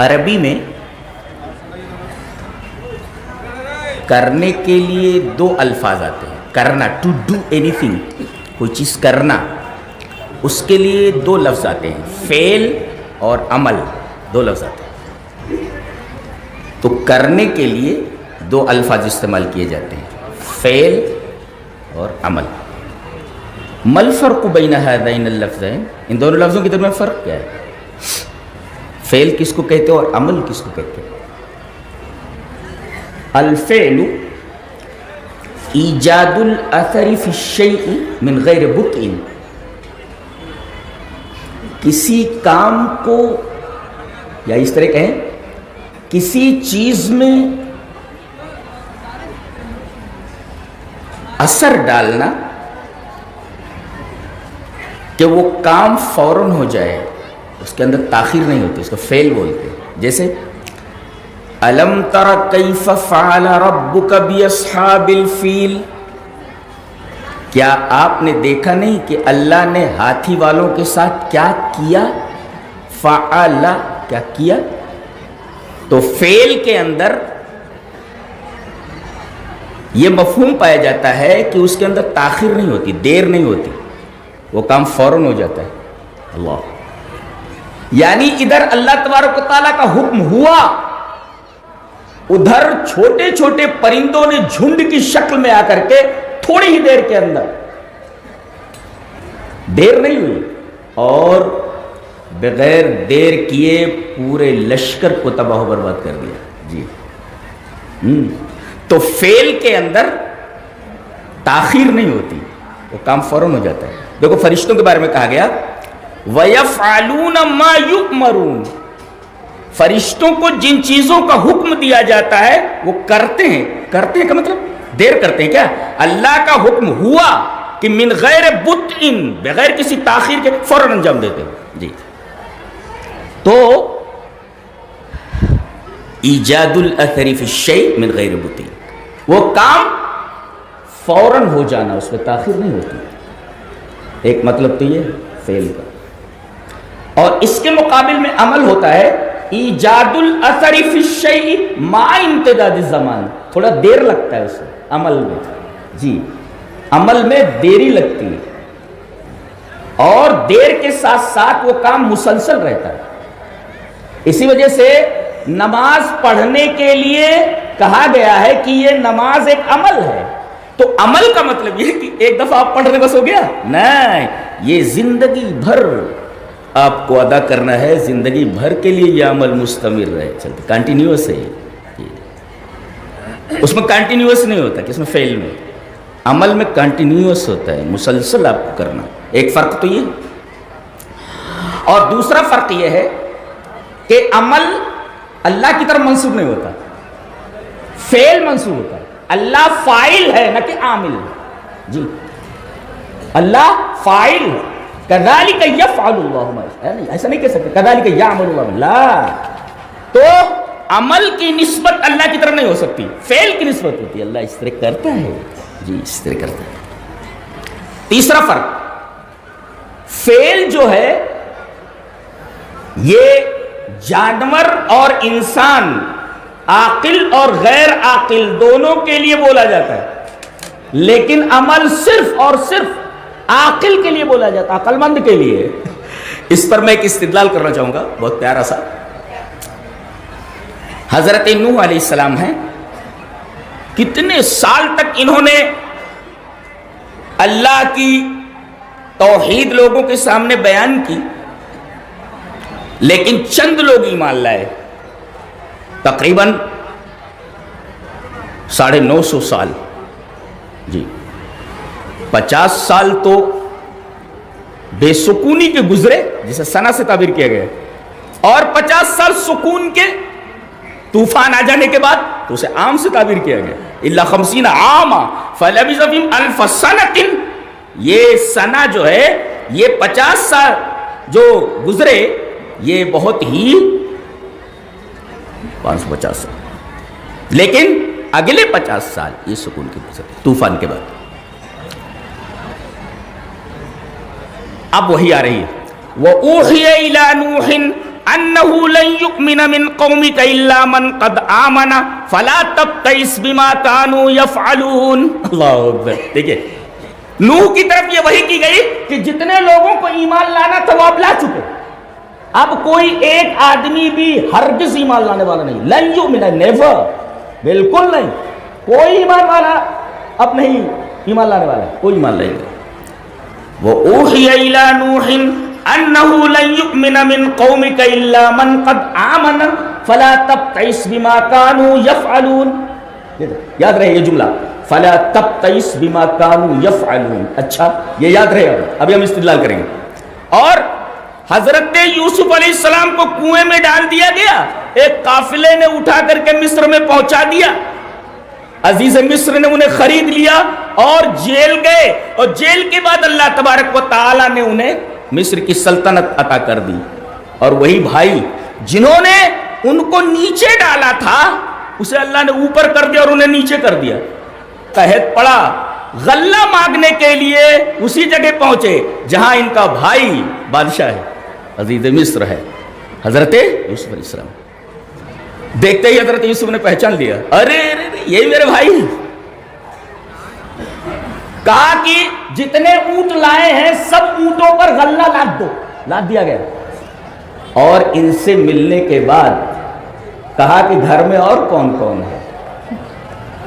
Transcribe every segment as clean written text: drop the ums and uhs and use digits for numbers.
عربی میں کرنے کے لیے دو الفاظ آتے ہیں. کرنا, ٹو ڈو اینی تھنگ, کوئی چیز کرنا, اس کے لیے دو لفظ آتے ہیں, فعل اور عمل, دو لفظ آتے ہیں. تو کرنے کے لیے دو الفاظ استعمال کیے جاتے ہیں, فعل اور عمل. ما الفرق بین هذین اللفظین, ان دونوں لفظوں کے درمیان فرق کیا ہے؟ فعل کس کو کہتے ہیں اور عمل کس کو کہتے ہیں؟ الفعل ایجاد الاثر فی الشیء من غیر بطء, کسی کام کو, یا اس طرح کہیں کسی چیز میں اثر ڈالنا کہ وہ کام فوراً ہو جائے, اس کے اندر تاخیر نہیں ہوتی, اس کو فعل بولتے ہیں. جیسے الم تر کیف فعل ربک باصحاب الفیل, کیا آپ نے دیکھا نہیں کہ اللہ نے ہاتھی والوں کے ساتھ کیا کیا؟ فعل, کیا کیا؟ تو فعل کے اندر یہ مفہوم پایا جاتا ہے کہ اس کے اندر تاخیر نہیں ہوتی, دیر نہیں ہوتی, وہ کام فوراً ہو جاتا ہے. اللہ, یعنی ادھر اللہ تبارک و تعالیٰ کا حکم ہوا, ادھر چھوٹے چھوٹے پرندوں نے جھنڈ کی شکل میں آ کر کے تھوڑی ہی دیر کے اندر, دیر نہیں ہوئی, اور بغیر دیر کیے پورے لشکر کو تباہ و برباد کر دیا. جی, تو فعل کے اندر تاخیر نہیں ہوتی, وہ کام فوراً ہو جاتا ہے. دیکھو فرشتوں کے بارے میں کہا گیا وَيَفْعَلُونَ مَا يُؤْمَرُونَ, فرشتوں کو جن چیزوں کا حکم دیا جاتا ہے وہ کرتے ہیں. کرتے ہیں کا مطلب دیر کرتے ہیں کیا؟ اللہ کا حکم ہوا کہ من غیر بطء, بغیر کسی تاخیر کے فوراً انجام دیتے ہیں. جی, تو ایجاد الاثر فی الشیء من غیر بطء, وہ کام فوراً ہو جانا, اس میں تاخیر نہیں ہوتی. ایک مطلب تو یہ فعل کا. اور اس کے مقابل میں عمل ہوتا ہے ایجاد الاثر فی الشیء مع امتداد الزمان, تھوڑا دیر لگتا ہے اس عمل میں. جی, عمل میں دیری لگتی ہے, اور دیر کے ساتھ ساتھ وہ کام مسلسل رہتا ہے. اسی وجہ سے نماز پڑھنے کے لیے کہا گیا ہے کہ یہ نماز ایک عمل ہے. تو عمل کا مطلب یہ ہے کہ ایک دفعہ آپ پڑھنے بس ہو گیا نہیں, یہ زندگی بھر آپ کو ادا کرنا ہے, زندگی بھر کے لیے یہ عمل مستمر رہے, چلتے کنٹینیوس ہے. اس میں کنٹینیوس نہیں ہوتا کہ اس میں فعل میں, عمل میں کنٹینیوس ہوتا ہے, مسلسل آپ کو کرنا. ایک فرق تو یہ, اور دوسرا فرق یہ ہے کہ عمل اللہ کی طرف منسوب نہیں ہوتا, فعل منسوب ہوتا ہے. اللہ فاعل ہے نہ کہ عامل. جی, اللہ فاعل ہے. کذالک یفعل اللہ ما یشاء, ایسا نہیں کہہ سکتے کذالک یعمل اللہ, لا. تو عمل کی نسبت اللہ کی طرف نہیں ہو سکتی, فعل کی نسبت ہوتی ہے. اللہ اس طرح کرتا ہے. جی, اس طرح کرتا ہے. تیسرا فرق, فعل جو ہے یہ جانور اور انسان, عاقل اور غیر عاقل دونوں کے لیے بولا جاتا ہے, لیکن عمل صرف اور صرف عاقل کے لیے بولا جاتا ہے, عقل مند کے لیے. اس پر میں ایک استدلال کرنا چاہوں گا, بہت پیارا سا. حضرت نوح علیہ السلام ہیں, کتنے سال تک انہوں نے اللہ کی توحید لوگوں کے سامنے بیان کی, لیکن چند لوگ ایمان لائے. تقریباً 950 سال. جی, 50 سال تو بے سکونی کے گزرے, جسے سنا سے تعبیر کیا گیا, اور 50 سال سکون کے, طوفان آ جانے کے بعد تو اسے عام سے تعبیر کیا گیا. الا 50 عاما فلبث فیہم 1000 سنۃ, یہ سنا جو ہے یہ 50 سال جو گزرے, یہ بہت ہی 550 سال, لیکن اگلے 50 سال یہ سکون کے گزرے طوفان کے بعد. اب وہی آ رہی ہے, وَأُوحِيَ إِلَى نُوحٍ انه لن يؤمن من قومك الا من قد آمن فلا تبتئس بما كانوا يفعلون. اللہ اکبر. دیکھیے نوح کی طرف یہ وحی کی گئی کہ جتنے لوگوں کو ایمان لانا تھا وہ اب لا چکے. اب کوئی ایک آدمی بھی ہرگز ایمان لانے والا نہیں. لن یؤمن, نیور, بالکل نہیں. کوئی ایمان والا اب نہیں ایمان لانے والا, کوئی ایمان نہیں. وَأُوحِيَ إِلَى نُوحٍ أَنَّهُ لَن يُؤْمِنَ مِن قَوْمِكَ إِلَّا مَن قَدْ آمَنَ فَلَا تَبْتَئِسْ بِمَا كَانُوا يَفْعَلُونَ. یاد رہے یہ جملہ, فَلَا تَبْتَئِسْ بِمَا كَانُوا يَفْعَلُونَ. اچھا یہ یاد رہے. ابھی ہم استدلال کریں گے. اور حضرت یوسف علیہ السلام کو کنویں میں ڈال دیا گیا, ایک قافلے نے اٹھا کر کے مصر میں پہنچا دیا. عزیز مصر نے انہیں خرید لیا اور جیل گئے, اور جیل کے بعد اللہ تبارک و تعالی نے انہیں مصر کی سلطنت عطا کر دی. اور وہی بھائی جنہوں نے ان کو نیچے ڈالا تھا اسے اللہ نے اوپر کر دیا اور انہیں نیچے کر دیا. قحط پڑا, غلہ مانگنے کے لیے اسی جگہ پہنچے جہاں ان کا بھائی بادشاہ ہے, عزیز مصر ہے, حضرت یوسف علیہ السلام. دیکھتے ہی حضرت یوسف نے پہچان لیا, ارے یہی میرے بھائی ہیں. کہا کہ جتنے اونٹ لائے ہیں سب اونٹوں پر غلہ لاد دو. لاد دیا گیا. اور ان سے ملنے کے بعد کہا کہ گھر میں اور کون کون ہے.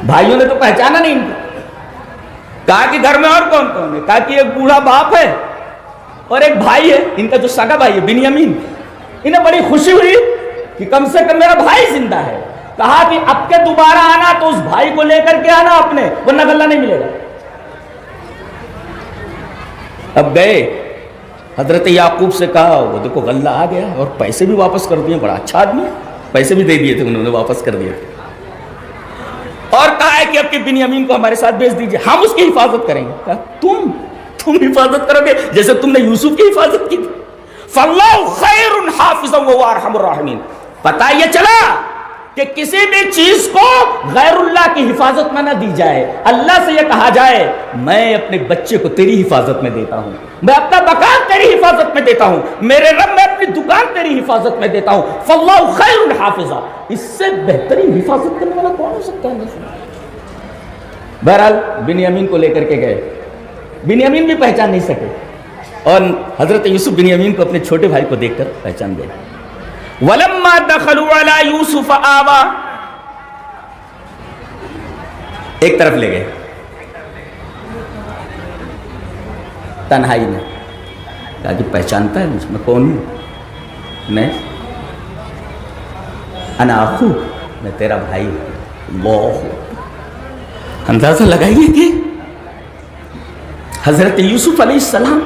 بھائیوں نے تو پہچانا نہیں ان کو. کہا کہ گھر میں اور کون کون ہے. کہا کہ ایک بوڑھا باپ ہے اور ایک بھائی ہے, ان کا جو سگا بھائی ہے بنیامین. انہیں بڑی خوشی ہوئی کہ کم سے کم میرا بھائی زندہ ہے. کہا کہ اب کے دوبارہ آنا تو اس بھائی کو لے کر کے آنا اپنے, ورنہ غلہ نہیں ملے گا. اب گئے, حضرت یعقوب سے کہا, وہ دیکھو غلہ آ گیا اور پیسے بھی واپس کر دیے. بڑا اچھا آدمی ہے, پیسے بھی دے دیے تھے انہوں نے, واپس کر دیے تھے. اور کہا ہے کہ اب کے بنیامین کو ہمارے ساتھ بھیج دیجئے, ہم اس کی حفاظت کریں گے. کہا تم حفاظت کرو گے جیسے تم نے یوسف کی حفاظت کی تھی. فَاللَّهُ خَيْرٌ حَافِظًا وَهُوَ أَرْحَمُ الرَّاحِمِينَ. پتہ یہ چلا کہ کسی بھی چیز کو غیر اللہ کی حفاظت میں نہ دی جائے. اللہ سے یہ کہا جائے میں اپنے بچے کو تیری حفاظت میں دیتا ہوں, میں اپنا مکان تیری حفاظت میں دیتا ہوں, میرے رب میں اپنی دکان تیری حفاظت میں دیتا ہوں. فَاللَّهُ خَيْرٌ حَافِظًا. اس سے بہترین حفاظت کرنے والا کون ہو سکتا ہے. بہرحال بنیامین کو لے کر کے گئے. بنیامین بھی پہچان نہیں سکے, اور حضرت یوسف بنیامین کو اپنے چھوٹے بھائی کو دیکھ کر پہچان گئے. وَلَمَّا دَخَلُوا عَلَى يُوسُفَ آوَى. ایک طرف لے گئے تنہائی میں. کہا کہ پہچانتا ہے مجھ میں کون ہوں؟ میں انا اخو, میں تیرا بھائی ہوں. اللہ, اندازہ لگائیے کہ حضرت یوسف علیہ السلام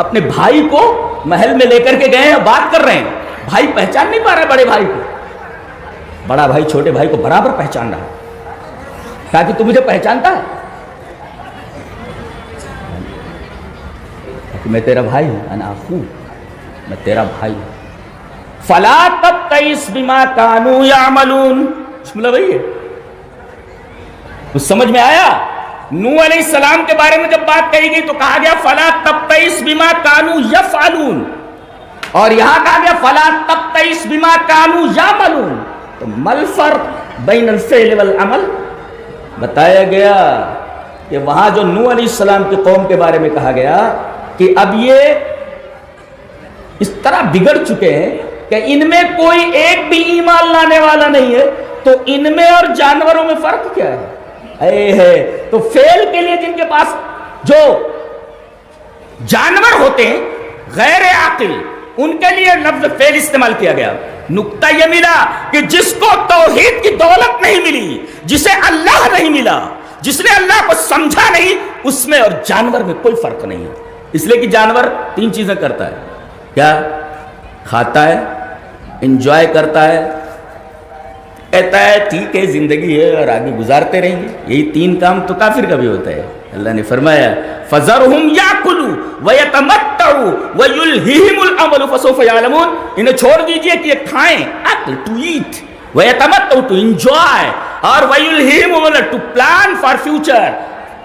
اپنے بھائی کو محل میں لے کر کے گئے ہیں, بات کر رہے ہیں. بھائی پہچان نہیں پا رہا بڑے بھائی کو. بڑا بھائی چھوٹے بھائی کو برابر پہچان رہا. کہا کہ تو مجھے پہچانتا ہے؟ کہ میں تیرا بھائی ہوں, انا اخو, میں تیرا بھائی ہوں. فَلَا تَبْتَئِسْ بِمَا كَانُوا يَعْمَلُونَ. جملہ وہی ہے. کچھ سمجھ میں آیا؟ نوح علیہ السلام کے بارے میں جب بات کہی گئی تو کہا گیا فَلَا تَبْتَئِسْ بِمَا كَانُوا يَفْعَلُونَ, اور یہاں کہا گیا فَلَا تَبْتَئِسْ بِمَا كَانُوا يَعْمَلُونَ. تو مَا الْفَرْقُ بَيْنَ الْفِعْلِ وَالْعَمَلِ. بتایا گیا کہ وہاں جو نوح علیہ السلام کی قوم کے بارے میں کہا گیا کہ اب یہ اس طرح بگڑ چکے ہیں کہ ان میں کوئی ایک بھی ایمان لانے والا نہیں ہے, تو ان میں اور جانوروں میں فرق کیا ہے؟ تو فعل کے لیے جن کے پاس جو جانور ہوتے ہیں غیر عاقل, ان کے لیے لفظ فعل استعمال کیا گیا. نقطہ یہ ملا کہ جس کو توحید کی دولت نہیں ملی, جسے اللہ نہیں ملا, جس نے اللہ کو سمجھا نہیں, اس میں اور جانور میں کوئی فرق نہیں ہے. اس لیے کہ جانور تین چیزیں کرتا ہے. کیا کھاتا ہے, انجوائے کرتا ہے, کہتا ہے ٹھیک ہے زندگی ہے اور آگے گزارتے رہیں گے. یہی تین کام تو کافر کا بھی ہوتا ہے. اللہ نے فرمایا فَذَرْهُمْ يَأْكُلُوا وَيَتَمَتَّعُوا وَيُلْهِهِمُ الْأَمَلُ فَسَوْفَ يَعْلَمُونَ. انہیں چھوڑ دیجئے کہ یہ کھائیں, اکل ٹو ایٹ, وَيَتَمَتَّعُوا ٹو انجوائے, اور وَيُلْهِهِمُ to plan for future,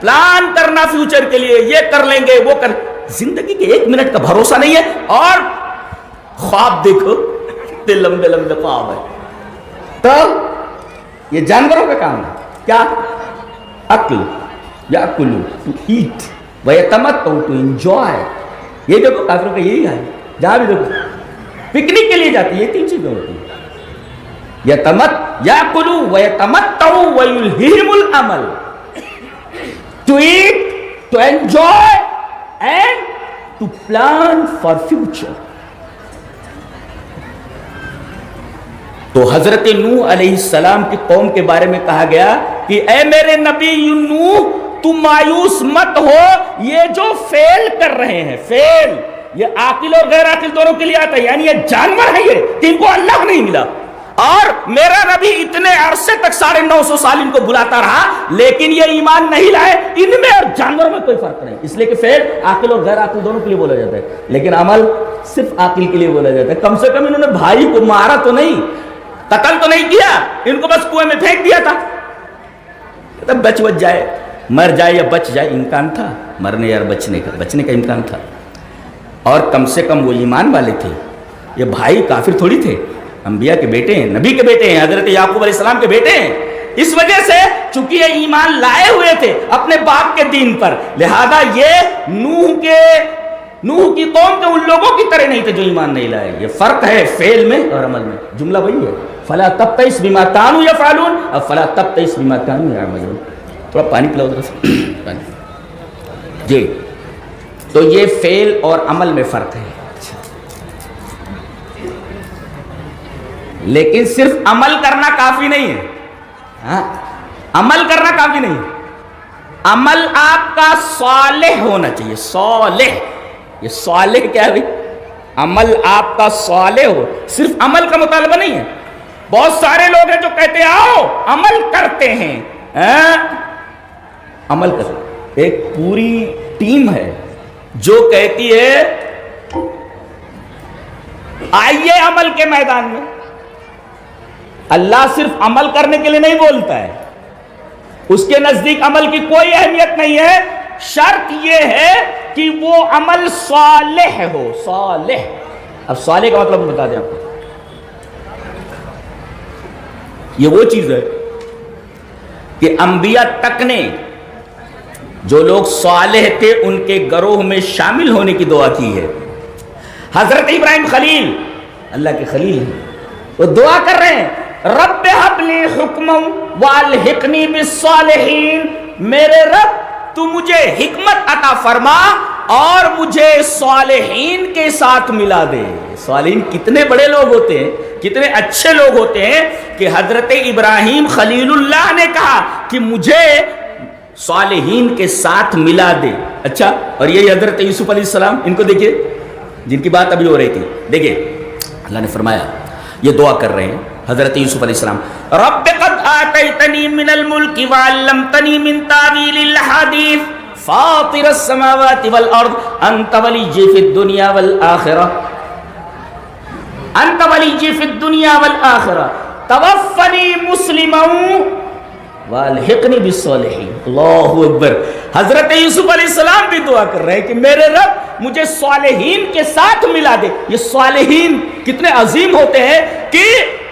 plan کرنا فیوچر کے لیے, یہ کر لیں گے وہ کر. زندگی کے ایک منٹ کا بھروسہ نہیں ہے, اور خواب دیکھو کتے لمبے لمبے خواب ہے. تو یہ جانوروں کا کام ہے. کیا؟ عقل، یاکلو، ٹو ایٹ، ویتمتعوا، ٹو انجوائے. یہ دیکھو کافروں کا یہی ہے. جہاں بھی دیکھو پکنک کے لیے جاتے ہیں، یہ تین چیزیں ہوتی ہیں. یاکلوا ویتمتعوا ویلہہم العمل. To eat, to enjoy and to plan for future. تو حضرت نوح علیہ السلام کی قوم کے بارے میں کہا گیا کہ اے میرے نبی نوح، تم مایوس مت ہو. یہ جو فیل کر رہے ہیں، فیل یہ عاقل اور غیر عاقل دونوں کے لیے آتا ہے. یعنی یہ جانور ہے یہ کہ ان کو اللہ نہیں ملا، اور میرا نبی اتنے عرصے تک 950 سال ان کو بلاتا رہا لیکن یہ ایمان نہیں لائے. ان میں اور جانوروں میں کوئی فرق نہیں. اس لیے کہ فعل عاقل اور غیر عاقل دونوں کے لیے بولا جاتا ہے، لیکن عمل صرف عاقل کے لیے بولا جاتا ہے. کم سے کم انہوں نے بھائی کو مارا تو نہیں، قتل تو نہیں کیا، ان کو بس کنویں میں پھینک دیا تھا. بچ جائے، مر جائے یا بچ جائے، امکان تھا مرنے یا بچنے کا امکان تھا. اور کم سے کم وہ ایمان والے تھے. یہ بھائی کافر تھوڑی تھے، انبیاء کے بیٹے ہیں، نبی کے بیٹے ہیں، حضرت یعقوب علیہ السلام کے بیٹے ہیں. اس وجہ سے چونکہ یہ ایمان لائے ہوئے تھے اپنے باپ کے دین پر، لہذا یہ نوح کی قوم کے ان لوگوں کی طرح نہیں تھے جو ایمان نہیں لائے. یہ فرق ہے فعل میں اور عمل میں. جملہ وہی ہے، فلا تبتئس بما كانوا يفعلون، اب فلا تبتئس بما كانوا يعملون. تھوڑا پانی پلاؤ ذرا سا. جی، تو یہ فعل اور عمل میں فرق ہے. لیکن صرف عمل کرنا کافی نہیں ہے. ہاں، عمل کرنا کافی نہیں ہے. عمل آپ کا صالح ہونا چاہیے. صالح، یہ صالح کیا ہے بھائی؟ عمل آپ کا صالح ہو. صرف عمل کا مطالبہ نہیں ہے. بہت سارے لوگ ہیں جو کہتے ہیں آؤ عمل کرتے ہیں. عمل کرتے، ایک پوری ٹیم ہے جو کہتی ہے آئیے عمل کے میدان میں. اللہ صرف عمل کرنے کے لیے نہیں بولتا ہے، اس کے نزدیک عمل کی کوئی اہمیت نہیں ہے. شرط یہ ہے کہ وہ عمل صالح ہو. صالح، اب صالح کا مطلب بتا دیں آپ کو. یہ وہ چیز ہے کہ انبیاء تک نے جو لوگ صالح تھے ان کے گروہ میں شامل ہونے کی دعا کی ہے. حضرت ابراہیم خلیل، اللہ کے خلیل ہیں، وہ دعا کر رہے ہیں رب ہب لی حکما والحقنی بالصالحین. میرے رب تو مجھے حکمت عطا فرما اور مجھے صالحین کے ساتھ ملا دے. صالحین کتنے بڑے لوگ ہوتے ہیں، کتنے اچھے لوگ ہوتے ہیں کہ حضرت ابراہیم خلیل اللہ نے کہا کہ مجھے صالحین کے ساتھ ملا دے. اچھا، اور یہی حضرت یوسف علیہ السلام، ان کو دیکھیے جن کی بات ابھی ہو رہی تھی. دیکھیے اللہ نے فرمایا، یہ دعا کر رہے ہیں حضرت یوسف علیہ السلام، رب قد آتیتنی من الملک وعلمتنی من تاویل الحدیث فاطر السماوات والارض انت ولی فی الدنیا والآخرہ، انت ولی فی الدنیا والآخرہ توفنی مسلما والحقنی بالصالحین. اللہ اکبر. حضرت یوسف علیہ السلام بھی دعا کر رہے ہیں کہ میرے رب مجھے صالحین کے ساتھ ملا دے. یہ صالحین کتنے عظیم ہوتے ہیں کہ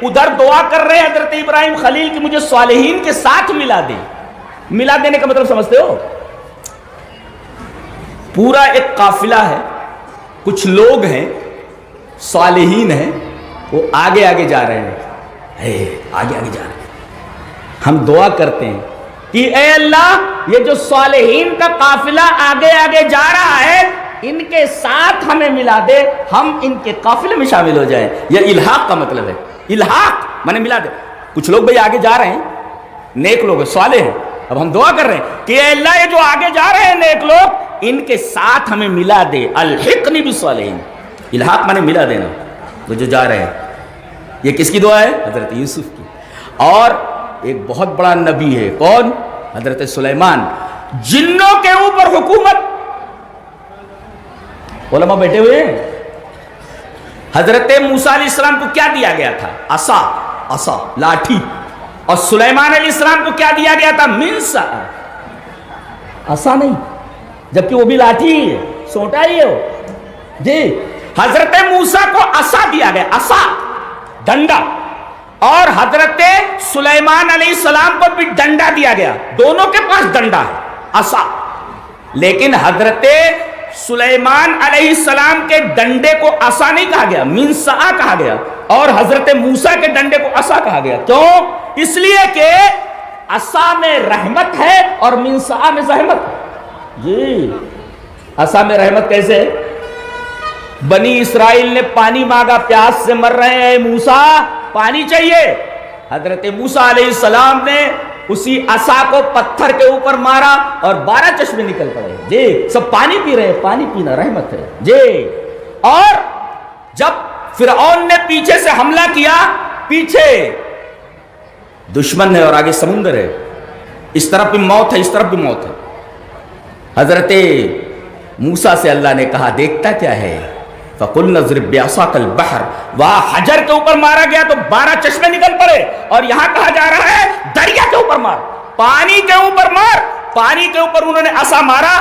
ادھر دعا کر رہے ہیں حضرت ابراہیم خلیل کہ مجھے صالحین کے ساتھ ملا دے. ملا دینے کا مطلب سمجھتے ہو؟ پورا ایک قافلہ ہے، کچھ لوگ ہیں صالحین ہیں، وہ آگے آگے جا رہے ہیں، آگے آگے جا رہے ہیں. ہم دعا کرتے ہیں کہ اے اللہ یہ جو صالحین کا قافلہ آگے آگے جا رہا ہے ان کے ساتھ ہمیں ملا دے، ہم ان کے قافلے میں شامل ہو جائیں. یہ الحاق کا مطلب ہے. الحاق مانے ملا دے. کچھ لوگ بھئی آگے جا رہے ہیں، نیک لوگ ہیں، صالح ہیں. اب ہم دعا کر رہے ہیں کہ اے اللہ یہ جو آگے جا رہے ہیں نیک لوگ ان کے ساتھ ہمیں ملا دے. الحقنی بالصالحین، الحاق مانے ملا دینا. وہ جو جا رہے ہیں، یہ کس کی دعا ہے؟ حضرت یوسف کی. اور ایک بہت بڑا نبی ہے، کون؟ حضرت سلیمان. جنوں کے اوپر حکومت. علماء بیٹھے ہوئے ہیں. حضرت موسیٰ علیہ السلام کو کیا دیا گیا تھا؟ عصا، لاٹھی. اور سلیمان علیہ السلام کو کیا دیا گیا تھا؟ منصا. عصا نہیں، جبکہ وہ بھی لاٹھی ہی ہے، سونٹا ہی ہے وہ. جی، حضرت موسیٰ کو عصا دیا گیا. عصا ڈنڈا، اور حضرت سلیمان علیہ السلام کو بھی ڈنڈا دیا گیا، دونوں کے پاس ڈنڈا ہے، عصا، لیکن حضرت سلیمان علیہ السلام کے ڈنڈے کو عصا نہیں کہا گیا، منصا کہا گیا، اور حضرت موسیٰ کے ڈنڈے کو عصا کہا گیا۔ کیوں؟ اس لیے کہ عصا میں رحمت ہے اور منصا میں زحمت۔ جی عصا میں رحمت کیسے؟ بنی اسرائیل نے پانی مانگا، پیاس سے مر رہے ہیں، موسیٰ پانی چاہیے، حضرت موسیٰ علیہ السلام نے اسی عصا کو پتھر کے اوپر مارا اور 12 چشمے نکل پڑے۔ جی سب پانی پی رہے ہیں، پانی پینا رحمت ہے۔ جی اور جب فرعون نے پیچھے سے حملہ کیا، پیچھے دشمن ہے اور آگے سمندر ہے، اس طرف بھی موت ہے، اس طرف بھی موت ہے، حضرت موسیٰ سے اللہ نے کہا دیکھتا کیا ہے؟ فَقُلْنَا اضْرِبْ بِعَصَاكَ الْبَحْرَ، وہاں حجر کے اوپر مارا گیا تو 12 چشمے نکل پڑے، اور یہاں کہا جا رہا ہے دریا کے اوپر مار، پانی کے اوپر مار۔ پانی کے اوپر انہوں نے عصا مارا،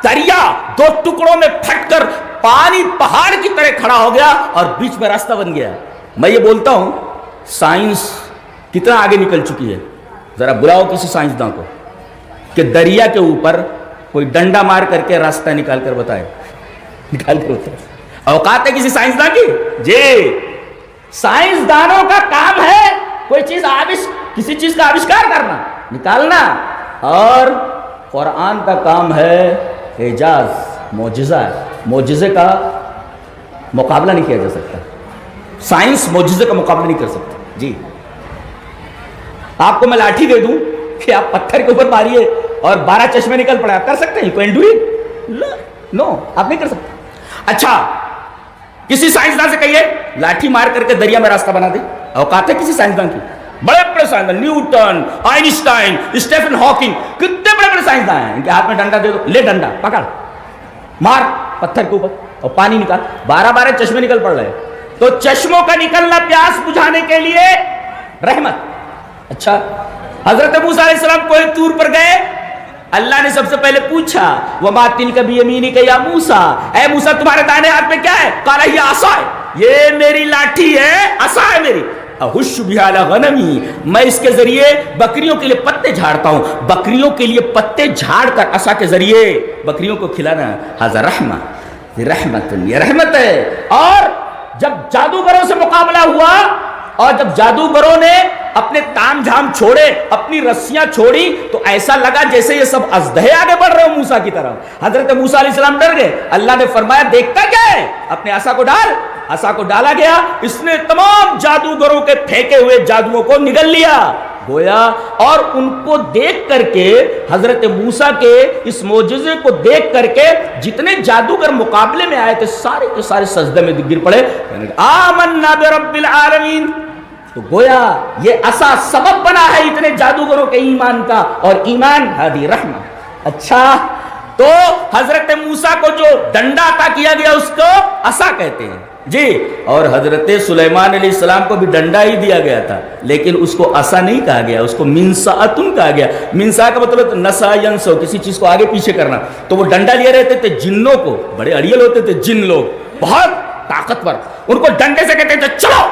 دریا 2 ٹکڑوں میں پھٹ کر پانی پہاڑ کی طرح کھڑا ہو گیا اور بیچ میں راستہ بن گیا۔ میں یہ بولتا ہوں سائنس کتنا آگے نکل چکی ہے، ذرا بلاؤ کسی سائنسداں کو کہ دریا کے اوپر کوئی ڈنڈا مار کر کے راستہ نکال کر بتائے، نکال کر بتائے۔ اوقات ہے کسی سائنسداں کی؟ جی سائنسدانوں کا کام ہے کوئی چیز کسی چیز کا آوشکار کرنا، نکالنا، اور قرآن کا کام ہے اعجاز، معجزہ ہے، معجزے کا مقابلہ نہیں کیا جا سکتا، سائنس معجزے کا مقابلہ نہیں کر سکتا۔ جی آپ کو میں لاٹھی دے دوں کہ آپ پتھر کے اوپر ماریے اور 12 چشمے نکل پڑے، آپ کر سکتے ہیں؟ کوئی ڈو اٹ؟ نو، آپ نہیں کر سکتے۔ اچھا کسی سائنسدان سے کہیے لاٹھی مار کر کے دریا میں راستہ بنا دے، اوقات ہے کسی سائنسدان کی؟ بڑے بڑے سائنسدان، نیوٹن، آئنسٹائن، اسٹیفن ہاکنگ، کتنے بڑے بڑے سائنسدان ہیں، ان کے ہاتھ میں ڈنڈا دے دو، لے ڈنڈا پکڑ، مار پتھر کے اوپر اور پانی نکال، 12 چشمے نکل پڑ رہے۔ تو چشموں کا نکلنا پیاس بجھانے کے لیے رحمت۔ اچھا حضرت موسیٰ علیہ السلام کوہ طور پر گئے، اللہ نے سب سے پہلے پوچھا وَمَا تِلْكَ بِيَمِينِكَ يَا موسیٰ، اے موسیٰ تمہارے دائیں ہاتھ میں کیا ہے؟ قَالَ هِيَ عَصَايَ، یہ میری لاٹھی ہے، عصا ہے میری، اَحُشُّ بِهَا عَلَىٰ غَنَمِي، میں اس کے ذریعے بکریوں کے لیے پتے جھاڑتا ہوں، بکریوں کے لیے پتے جھاڑ کر عصا کے ذریعے بکریوں کو کھلانا، هَذَا رَحْمَةٌ، یہ رحمت، یہ رحمت ہے۔ اور جب جادوگروں سے مقابلہ ہوا اور جب جادوگروں نے اپنے تام جھام چھوڑے، اپنی رسیاں چھوڑی، تو ایسا لگا جیسے یہ سب اژدہے آگے بڑھ رہے ہو موسیٰ کی طرف۔ حضرت موسیٰ علیہ السلام ڈر گئے، اللہ نے فرمایا دیکھتا کیا ہے؟ اپنے عصا کو ڈال۔ عصا کو ڈالا گیا، اس نے تمام جادوگروں کے پھینکے ہوئے جادوؤں کو نگل لیا گویا، اور ان کو دیکھ کر کے حضرت موسیٰ کے اس معجزے کو دیکھ کر کے جتنے جادوگر مقابلے میں آئے تھے سارے کے سارے سجدے میں گر پڑے، آمنا برب العالمین۔ تو گویا یہ عصا سبب بنا ہے اتنے جادوگروں کے ایمان کا، اور ایمان ہادی رحمت۔ اچھا تو حضرت موسیٰ کو جو ڈنڈا عطا کیا گیا اس کو عصا کہتے ہیں جی، اور حضرت سلیمان علیہ السلام کو بھی ڈنڈا ہی دیا گیا تھا، لیکن اس کو عصا نہیں کہا گیا، اس کو منصاتن کہا گیا۔ منصا کا مطلب نسا ینسو، کسی چیز کو آگے پیچھے کرنا۔ تو وہ ڈنڈا لیے رہتے تھے جنوں کو، بڑے اڑیل ہوتے تھے جن لوگ، بہت طاقتور، ان کو ڈنڈے سے کہتے تھے چلو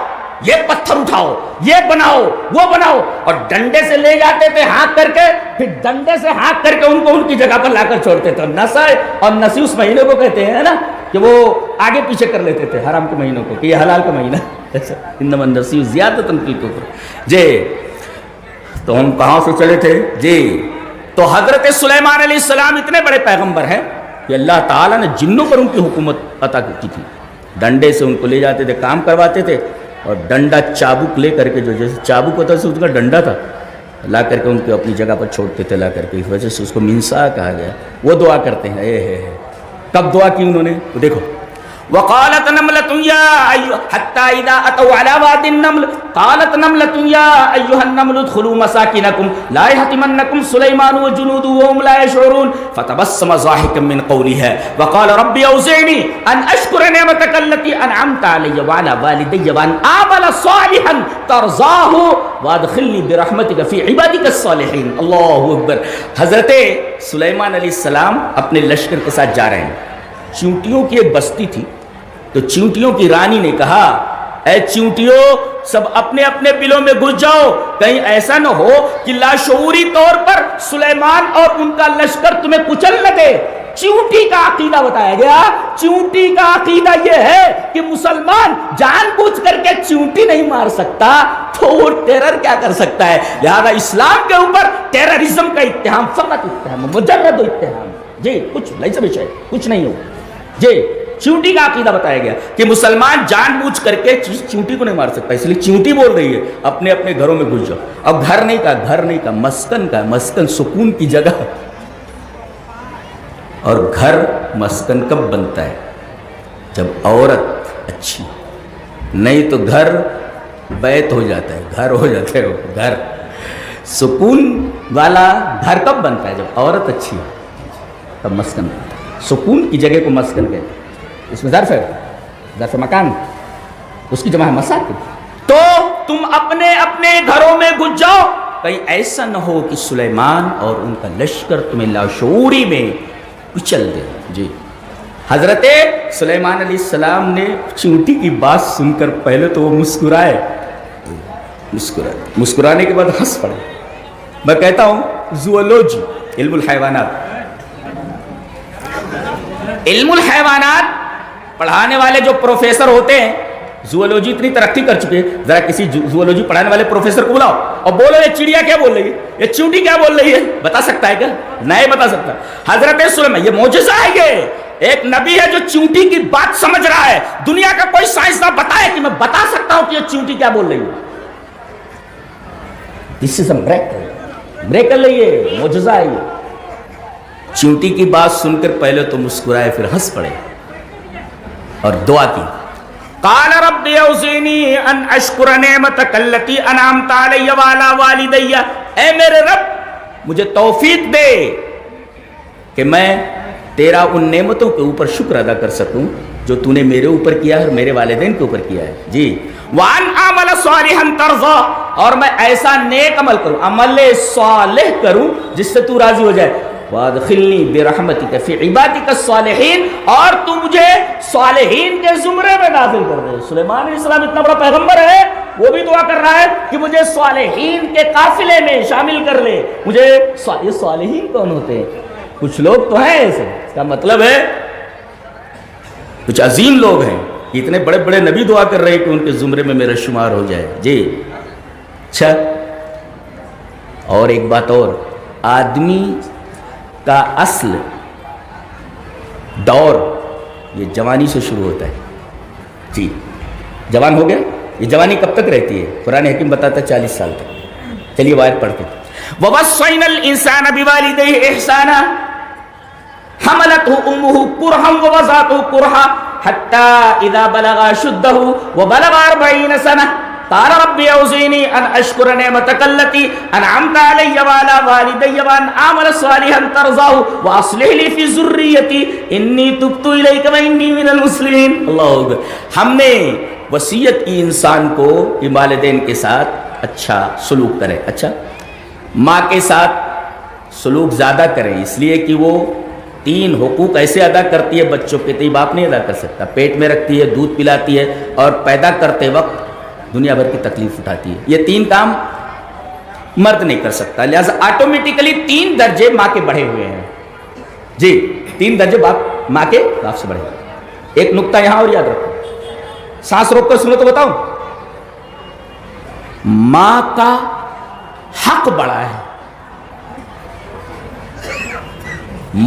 یہ پتھر اٹھاؤ، یہ بناؤ، وہ بناؤ، اور ڈنڈے سے لے جاتے تھے ہاتھ کر کے، پھر ڈنڈے سے ہاتھ کر کے ان کو ان کی جگہ پر لا کر چھوڑتے تھے۔ نسا اور نسی اس مہینے کو کہتے ہیں نا، کہ وہ آگے پیچھے کر لیتے تھے حرام کے مہینوں کو، کہ یہ حلال کا مہینہ انما النسیء زیادۃ فی الکفر۔ جی تو ہم کہاں سے چلے تھے؟ جی تو حضرت سلیمان علیہ السلام اتنے بڑے پیغمبر ہیں کہ اللہ تعالیٰ نے جنوں پر ان کی حکومت عطا کی تھی، ڈنڈے سے ان کو لے جاتے تھے، کام کرواتے تھے، اور ڈنڈا چابک لے کر کے، جو جیسے چابک ہوتا ہے اس کا ڈنڈا تھا، لا کر کے ان کو اپنی جگہ پر چھوڑتے تھے لا کر کے، اس وجہ سے اس کو منصا کہا گیا۔ وہ دعا کرتے ہیں، کب دعا کی انہوں نے؟ تو دیکھو وقالت نملة يا حتى إذا أتوا على واد النمل قالت نملة يا أيها النمل ادخلوا مساكنكم لا يهتمنكم سليمان وجنوده وهم لا يشعرون فتبسم ضاحكا من قولها وقال ربي أوزعني أن أشكر نعمتك التي أنعمت علي وعلى والدي وأن أعمل صالحا ترضاه وادخلني برحمتك في عبادك الصالحين۔ اللہ اکبر۔ حضرت سلیمان علیہ السلام اپنے لشکر کے ساتھ جا رہے ہیں، چیونٹیوں کی ایک بستی تھی، تو چیونٹیوں کی رانی نے کہا اے چیونٹیوں سب اپنے اپنے بلوں میں گھس جاؤ، کہیں ایسا نہ ہو کہ لاشعوری طور پر سلیمان اور ان کا لشکر تمہیں کچل نہ دے۔ چیونٹی کا عقیدہ بتایا گیا، چیونٹی کا عقیدہ یہ ہے کہ مسلمان جان بوجھ کر کے چیونٹی نہیں مار سکتا تو وہ ٹیرر کیا کر سکتا ہے؟ لہذا اسلام کے اوپر ٹیررزم کا اتہام فقط اتہام، مجرد اتہام، جی کچھ کچھ نہیں ہو۔ جی چیونٹی کا عقیدہ بتایا گیا کہ مسلمان جان بوجھ کر کے چیونٹی کو نہیں مار سکتا، اس لیے چیونٹی بول رہی ہے اپنے اپنے گھروں میں گھس جاؤ۔ اب گھر نہیں کہا، مسکن کا، مسکن سکون کی جگہ۔ اور گھر مسکن کب بنتا ہے؟ جب عورت اچھی، نہیں تو گھر بیت ہو جاتا ہے، گھر ہو جاتا ہے، گھر سکون والا گھر کب بنتا ہے؟ جب عورت اچھی ہے تب مسکن بنتا ہے۔ سکون کی جگہ کو مسکن کہتے ہیں، اس میں ظرف ہے، ظرف مکان، اس کی جمع ہے مساکن۔ تو تم اپنے اپنے گھروں میں گھس جاؤ، کہیں ایسا نہ ہو کہ سلیمان اور ان کا لشکر تمہیں لاشعوری میں کچل دے۔ جی حضرت سلیمان علیہ السلام نے چیونٹی کی بات سن کر پہلے تو وہ مسکرانے کے بعد ہنس پڑے۔ میں کہتا ہوں زوولوجی، علم الحیوانات پڑھانے والے جو پروفیسر ہوتے ہیں، زوولوجی اتنی ترقی کر چکے، ذرا کسی زوولوجی پڑھانے والے پروفیسر کو بلاؤ اور بولو یہ چڑیا کیا بول رہی ہے، یہ چیونٹی کیا بول رہی ہے، بتا سکتا ہے کیا؟ نہیں بتا سکتا۔ حضرت سلیمان، یہ معجزہ ہے، یہ ایک نبی ہے جو چیونٹی کی بات سمجھ رہا ہے۔ دنیا کا کوئی سائنسداں بتائے کہ میں بتا سکتا ہوں کہ یہ چیونٹی کیا بول رہی ہے؟ دس از اے بریک کر لئیے، معجزہ ہے یہ۔ چیونٹی کی بات سن کر پہلے تو مسکرائے، پھر ہنس پڑے اور دعا کی، قال رب اوزعنی ان اشکر نعمتک التی انعمت علی وعلی والدی، اے میرے رب مجھے توفیق دے کہ میں تیرا ان نعمتوں کے اوپر شکر ادا کر سکوں جو تو نے میرے اوپر کیا ہے اور میرے والدین کے اوپر کیا ہے۔ جی وان اعمل صالحا ترضا، اور میں ایسا نیک عمل کروں، عمل صالح کروں جس سے تو راضی ہو جائے، وادخلنی برحمتک فی عبادک الصالحین، اور تو مجھے صالحین کے زمرے میں داخل کر دے۔ سلیمان علیہ السلام اتنا بڑا پیغمبر ہے، وہ بھی دعا کر رہا ہے کہ مجھے صالحین کے قافلے میں شامل کر لے۔ مجھے یہ صالحین کون ہوتے ہیں؟ کچھ لوگ تو ہیں ایسے، اس کا مطلب ہے کچھ عظیم لوگ ہیں، اتنے بڑے بڑے نبی دعا کر رہے ہیں کہ ان کے زمرے میں میرا شمار ہو جائے۔ جی اچھا، اور ایک بات اور، آدمی کا اصل دور یہ جوانی سے شروع ہوتا ہے۔ جی جوان ہو گیا، یہ جوانی کب تک رہتی ہے؟ قرآن حکیم بتاتا ہے 40 سال تک۔ چلیے وہ آیت پڑھتے ہیں، وَوَصَّيْنَا الْإِنسَانَ بِوَالِدَيْهِ إِحْسَانًا حَمَلَتْهُ أُمُّهُ كُرْهًا وَوَضَعَتْهُ كُرْهًا حَتَّى إِذَا بَلَغَ أَشُدَّهُ وَبَلَغَ 40 سَنَةً قال رب اوزعنی ان اشکر نعمتک التی انعمت علی وعلی والدی وان اعمل صالحا ترضاه واصلح لی فی ذریتی انی تبت الیک وانی من المسلمین۔ اللہ اکبر۔ ہم نے وصیت کی انسان کو کہ والدین کے ساتھ اچھا سلوک کرے، اچھا ماں کے ساتھ سلوک زیادہ کریں، اس لیے کہ وہ 3 حقوق ایسے ادا کرتی ہے بچوں کے تو باپ نہیں ادا کر سکتا۔ پیٹ میں رکھتی ہے، دودھ پلاتی ہے، اور پیدا کرتے وقت دنیا بھر کی تکلیف اٹھاتی ہے۔ یہ 3 کام مرد نہیں کر سکتا، لہذا آٹومیٹکلی 3 درجے ماں کے بڑھے ہوئے ہیں۔ جی 3 درجے ماں کے باپ سے بڑھے۔ ایک نقطہ یہاں اور یاد رکھو، سانس روک کر سنو تو بتاؤں، ماں کا حق بڑا ہے،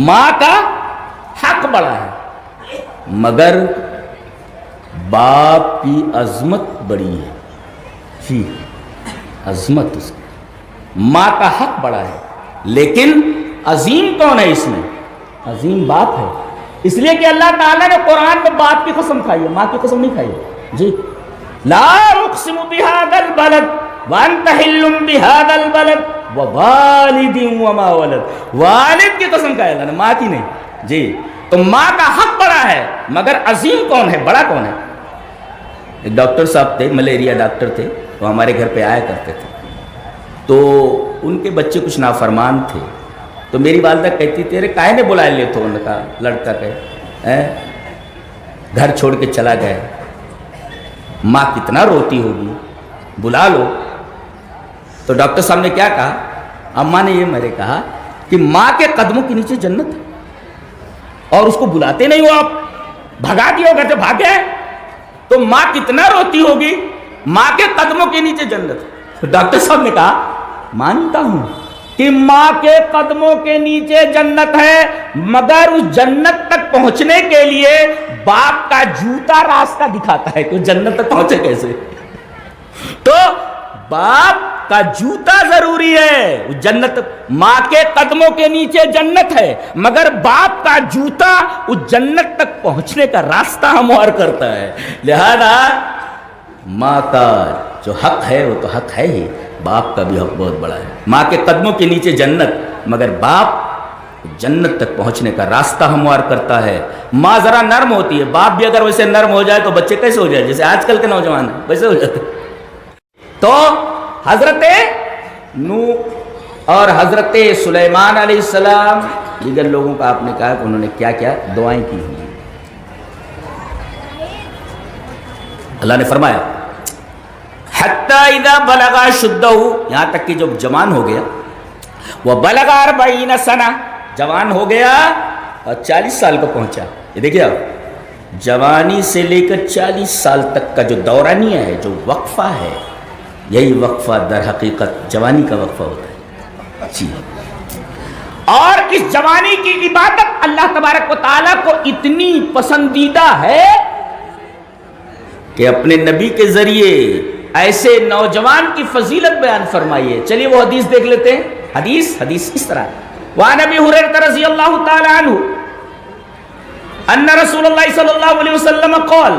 ماں کا حق بڑا ہے، مگر باپ کی عظمت بڑی ہے۔ جی عظمت اس کی، ماں کا حق بڑا ہے، لیکن عظیم کون ہے اس میں؟ عظیم باپ ہے، اس لیے کہ اللہ تعالیٰ نے قرآن میں باپ کی قسم کھائی ہے، ماں کی قسم نہیں کھائی ہے۔ جی لا اقسم بهذا البلد وانت حل بهذا البلد ووالد وما ولد، والد کی قسم کھائی اللہ نے، ماں کی نہیں۔ جی تو ماں کا حق بڑا ہے، مگر عظیم کون ہے، بڑا کون ہے؟ ایک ڈاکٹر صاحب تھے، ملیریا ڈاکٹر تھے، وہ ہمارے گھر پہ آیا کرتے تھے، تو ان کے بچے کچھ نافرمان تھے، تو میری والدہ کہتی تھی ارے کائے نے بلا لے تو ان کا لڑکا کہ گھر چھوڑ کے چلا گیا، ماں کتنا روتی ہوگی، بلا لو. تو ڈاکٹر صاحب نے کیا کہا؟ اماں نے یہ میرے کہا کہ ماں کے قدموں کے نیچے جنت ہے اور اس کو بلاتے نہیں ہو, آپ بھگا دیے ہو, کہتے بھاگے, تو ماں کتنا روتی ہوگی. ماں کے قدموں کے نیچے جنت. ڈاکٹر صاحب نے کہا مانتا ہوں کہ ماں کے قدموں کے نیچے جنت ہے, مگر اس جنت تک پہنچنے کے لیے باپ کا جوتا راستہ دکھاتا ہے کہ جنت تک پہنچے کیسے. تو باپ کا جوتا ضروری ہے جنت. ماں کے قدموں کے نیچے جنت ہے, مگر باپ کا جوتا اس جنت تک پہنچنے کا راستہ ہموار کرتا ہے. لہذا ماں کا جو حق ہے وہ تو حق ہے ہی, باپ کا بھی حق بہت بڑا ہے. ماں کے قدموں کے نیچے جنت, مگر باپ جنت تک پہنچنے کا راستہ ہموار کرتا ہے. ماں ذرا نرم ہوتی ہے, باپ بھی اگر ویسے نرم ہو جائے تو بچے کیسے ہو جائے, جیسے آج کل کے نوجوان ہیں ویسے ہو جاتے. تو حضرت نوح اور حضرت سلیمان علیہ السلام, دیگر لوگوں کا آپ نے کہا کہ انہوں نے کیا کیا دعائیں کی ہیں. اللہ نے فرمایا حتی اذا بلغ شدہ, یہاں تک کہ جب جوان ہو گیا, وہ بلغ 40 سنہ, جوان ہو گیا اور 40 سال کو پہنچا. یہ دیکھیے آپ, جوانی سے لے کر 40 سال تک کا جو دورانیہ ہے, جو وقفہ ہے, یہی وقفہ در حقیقت جوانی کا وقفہ ہوتا ہے. جی, اور اس جوانی کی عبادت اللہ تبارک و تعالیٰ کو اتنی پسندیدہ ہے کہ اپنے نبی کے ذریعے ایسے نوجوان کی فضیلت بیان فرمائیے. چلیے وہ حدیث دیکھ لیتے ہیں. حدیث اس طرح, وعن ابی ہریرہ رضی اللہ تعالی عنہ ان رسول اللہ صلی اللہ علیہ وسلم قال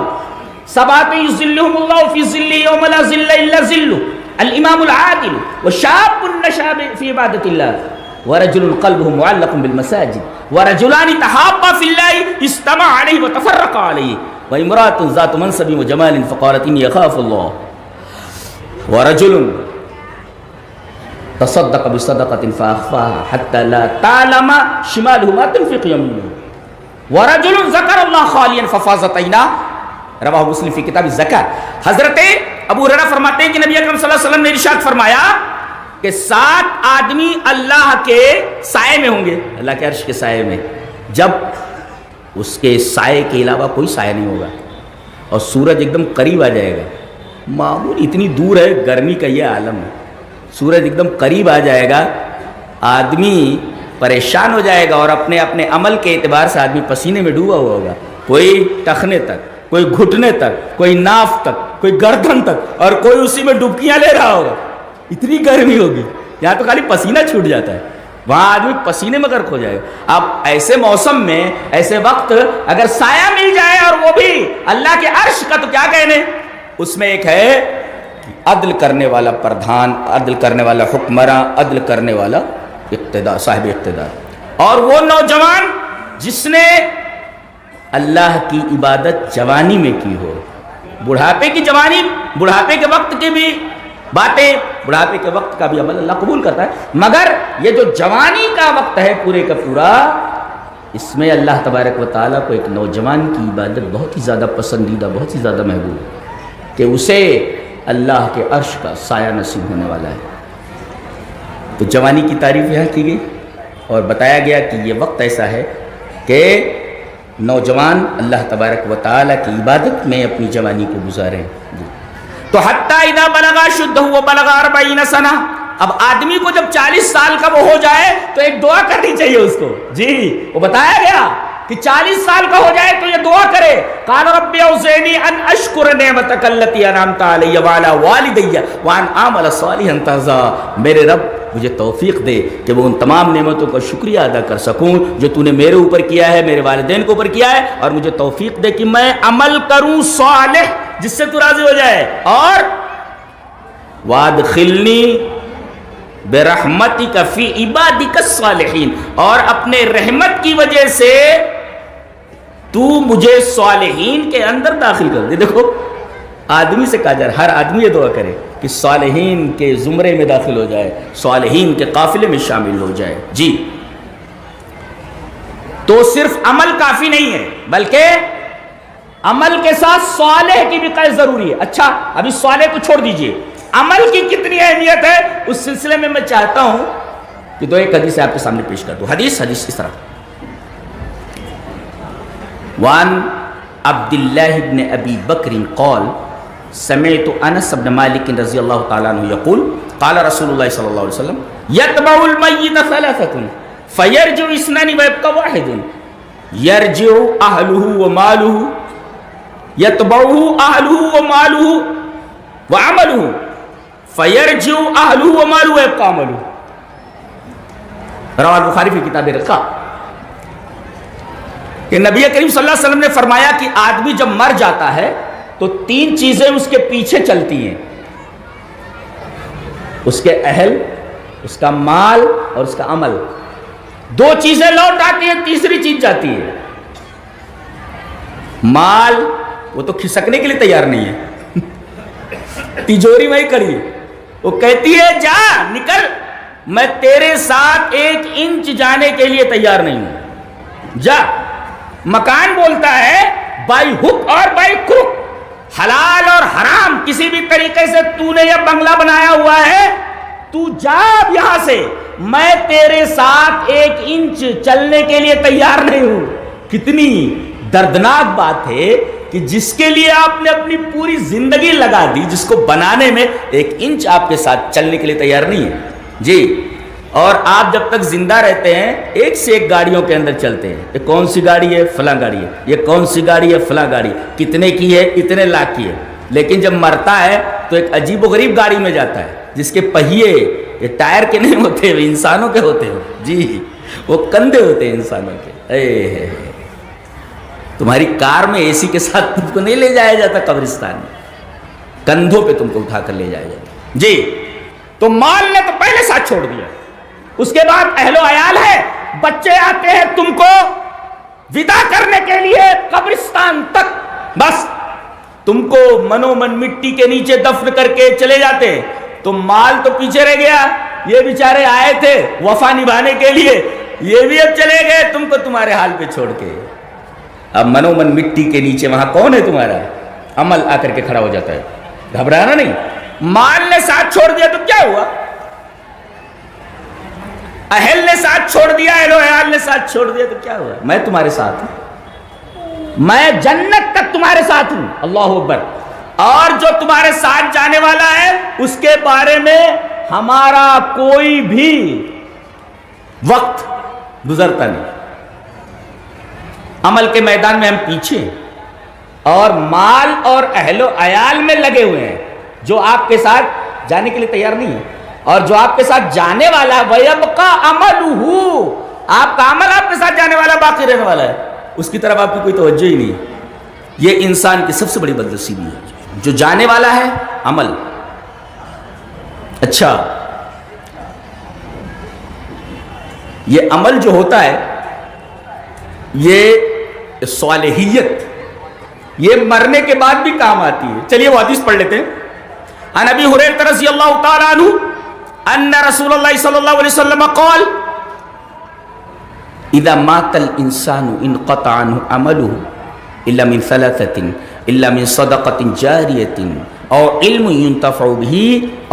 سبعۃ یظلهم اللہ فی ظلہ یوم لا ظل الا ظلہ, الامام العادل وشاب نشأ فی عبادۃ اللہ ورجل قلبه معلق بالمساجد ورجلان تحابا فی اللہ اجتمعا علیہ وتفرقا علیہ وامرأة ذات منصب وجمال فقالت إني أخاف الله ورجل تصدق بصدقة فأخفاها حتى لا تعلم شماله ما تنفق يمينه ورجل ذكر الله خاليا ففاضت عيناه, رواہ مسلم فی کتاب الزکاۃ. حضرت ابو ہریرہ فرماتے ہیں کہ نبی اکرم صلی اللہ علیہ وسلم نے ارشاد فرمایا کہ 7 آدمی اللہ کے سائے میں ہوں گے, اللہ کے عرش کے سائے میں, جب اس کے سائے کے علاوہ کوئی سایہ نہیں ہوگا اور سورج ایک دم قریب آ جائے گا. معمول اتنی دور ہے, گرمی کا یہ عالم ہے, سورج ایک دم قریب آ جائے گا, آدمی پریشان ہو جائے گا اور اپنے اپنے عمل کے اعتبار سے آدمی پسینے میں ڈوبا ہوا ہوگا, کوئی ٹخنے تک, کوئی گھٹنے تک, کوئی ناف تک, کوئی گردن تک, اور کوئی اسی میں ڈبکیاں لے رہا ہوگا. اتنی گرمی ہوگی, یہاں تو خالی پسینہ چھوٹ جاتا ہے, وہاں آدمی پسینے میں غرق ہو جائے گا. اب ایسے موسم میں, ایسے وقت اگر سایہ مل جائے اور وہ بھی اللہ کے عرش کا, تو کیا کہنے. اس میں ایک ہے عدل کرنے والا پردھان, عدل کرنے والا حکمراں, عدل کرنے والا اقتدار, صاحب اقتدار, اور وہ نوجوان جس نے اللہ کی عبادت جوانی میں کی ہو. بڑھاپے کی جوانی, بڑھاپے کے وقت کی بھی باتیں, بڑھاپے کے وقت کا بھی عمل اللہ قبول کرتا ہے, مگر یہ جو جوانی کا وقت ہے پورے کا پورا, اس میں اللہ تبارک و تعالیٰ کو ایک نوجوان کی عبادت بہت ہی زیادہ پسندیدہ, بہت ہی زیادہ محبوب ہے کہ اسے اللہ کے عرش کا سایہ نصیب ہونے والا ہے. تو جوانی کی تعریف یہاں کی گئی اور بتایا گیا کہ یہ وقت ایسا ہے کہ نوجوان اللہ تبارک و تعالیٰ کی عبادت میں اپنی جوانی کو گزاریں. تو حتی اذا بلغ شدہ وبلغ 40 سنہ, اب آدمی کو جب 40 سال کا وہ ہو جائے تو ایک دعا کرنی چاہیے اس کو. جی, وہ بتایا گیا کہ 40 سال کا ہو جائے تو یہ دعا کرے, قال رب اوزعنی ان اشکر نعمتک التی انعمت علی وعلی والدی وان اعمل صالحا ترضیہ. میرے رب مجھے توفیق دے کہ وہ ان تمام نعمتوں کا شکریہ ادا کر سکوں جو تو نے میرے اوپر کیا ہے, میرے والدین کے اوپر کیا ہے, اور مجھے توفیق دے کہ میں عمل کروں صالح جس سے تو راضی ہو جائے. اور وادخلنی برحمتک فی عبادک الصالحین, اور اپنے رحمت کی وجہ سے تو مجھے صالحین کے اندر داخل کر دے. دیکھو آدمی سے کہا جا رہا, ہر آدمی یہ دعا کرے کہ صالحین کے زمرے میں داخل ہو جائے, صالحین کے قافلے میں شامل ہو جائے. جی, تو صرف عمل کافی نہیں ہے, بلکہ عمل کے ساتھ صالح کی بھی قید ضروری ہے. اچھا, ابھی صالح کو چھوڑ دیجئے, عمل کی کتنی اہمیت ہے اس سلسلے میں چاہتا ہوں کہ دو ایک حدیث آپ کے سامنے پیش کر دوں. حدیث اس طرح. وان عبد اللہ بن ابی بکر قال سمعت انس بن مالک رضی اللہ تعالی عنہ یقول قال رسول اللہ صلی اللہ علیہ وسلم یتبع المیت ثلاثة فیرجع اثنان ویبقى واحد یرجع اہلہ ومالہ یتبعہ اہلہ ومالہ وعملہ فیرجع اہلہ ومالہ ویبقى عملہ. رواه البخاری فی کتاب الرقاق. کہ نبی کریم صلی اللہ علیہ وسلم نے فرمایا کہ آدمی جب مر جاتا ہے تو تین چیزیں اس کے پیچھے چلتی ہیں، اس کے اہل، اس کا مال اور اس کا عمل. دو چیزیں لوٹ آتی ہیں، تیسری چیز جاتی ہے. مال وہ تو کھسکنے کے لیے تیار نہیں ہے، تجوری وہی کری، وہ کہتی ہے جا نکل، میں تیرے ساتھ 1 انچ جانے کے لیے تیار نہیں ہوں، جا. مکان بولتا ہے بائی ہک اور بائی کروک، حلال اور حرام کسی بھی طریقے سے تو نے یہ بنگلہ بنایا ہوا ہے، تو جا اب یہاں سے، میں تیرے ساتھ 1 انچ چلنے کے لیے تیار نہیں ہوں. کتنی دردناک بات ہے کہ جس کے لیے آپ نے اپنی پوری زندگی لگا دی، جس کو بنانے میں 1 انچ آپ کے ساتھ چلنے کے لیے تیار نہیں ہے جی. اور آپ جب تک زندہ رہتے ہیں ایک سے ایک گاڑیوں کے اندر چلتے ہیں. یہ کون سی گاڑی ہے؟ فلاں گاڑی ہے. یہ کون سی گاڑی ہے؟ فلاں گاڑی. کتنے کی ہے؟ اتنے لاکھ کی ہے. لیکن جب مرتا ہے تو ایک عجیب و غریب گاڑی میں جاتا ہے جس کے پہیے یہ ٹائر کے نہیں ہوتے، وہ انسانوں کے ہوتے ہیں جی، وہ کندھے ہوتے ہیں انسانوں کے. تمہاری کار میں اے سی کے ساتھ تم کو نہیں لے جایا جاتا قبرستان میں، کندھوں پہ تم کو اٹھا کر لے جایا جاتا جی. تو مال نے تو پہلے ساتھ چھوڑ دیا، اس کے بعد اہل و عیال ہے، بچے آتے ہیں تم کو ودا کرنے کے لیے قبرستان تک، بس تم کو منو من مٹی کے نیچے دفن کر کے چلے جاتے. تو مال تو پیچھے رہ گیا، یہ بیچارے آئے تھے وفا نبھانے کے لیے، یہ بھی اب چلے گئے تم کو تمہارے حال پہ چھوڑ کے. اب منو من مٹی کے نیچے وہاں کون ہے؟ تمہارا عمل آ کر کے کھڑا ہو جاتا ہے. گھبرانا نہیں. مال نے ساتھ چھوڑ دیا تو کیا ہوا؟ اہل نے ساتھ چھوڑ دیا، اہل و عیال نے ساتھ چھوڑ دیا تو کیا ہوا؟ میں تمہارے ساتھ ہوں، میں جنت تک تمہارے ساتھ ہوں. اللہ اکبر. اور جو تمہارے ساتھ جانے والا ہے اس کے بارے میں ہمارا کوئی بھی وقت گزرتا نہیں. عمل کے میدان میں ہم پیچھے اور مال اور اہل و عیال میں لگے ہوئے ہیں، جو آپ کے ساتھ جانے کے لیے تیار نہیں ہے. اور جو آپ کے ساتھ جانے والا ہے وَيَبْقَى عَمَلُهُ، آپ کا عمل آپ کے ساتھ جانے والا باقی رہنے والا ہے، اس کی طرف آپ کی کوئی توجہ ہی نہیں. یہ انسان کی سب سے بڑی بدنصیبی ہے. جو جانے والا ہے عمل. اچھا، یہ عمل جو ہوتا ہے یہ صالحیت یہ مرنے کے بعد بھی کام آتی ہے. چلیے وہ حدیث پڑھ لیتے ہیں. عن ابی ہریرہ رضی اللہ تعالی عنہ ان رسول اللہ صلی اللہ علیہ وسلم قال اذا مات الانسان انقطع عنه عمله الا من ثلاثه الا من صدقة جاریة او علم ينتفع به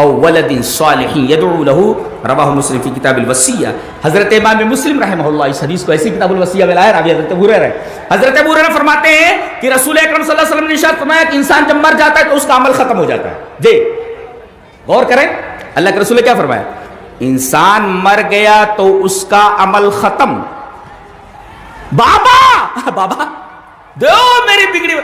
او ولد صالح يدعو له. رواہ مسلم فی کتاب الوصیہ. حضرت امام مسلم رحمہ اللہ اس حدیث کو ایسی کتاب الوصیہ میں لایا. راوی حضرت ابو ہریرہ ہے. حضرت ابو ہریرہ فرماتے ہیں کہ رسول اکرم صلی اللہ علیہ وسلم نے ارشاد فرمایا کہ انسان جب مر جاتا ہے تو اس کا عمل ختم ہو جاتا ہے. جی غور کریں، اللہ کے رسول نے کیا فرمایا؟ انسان مر گیا تو اس کا عمل ختم. بابا بابا دو میری بگڑی،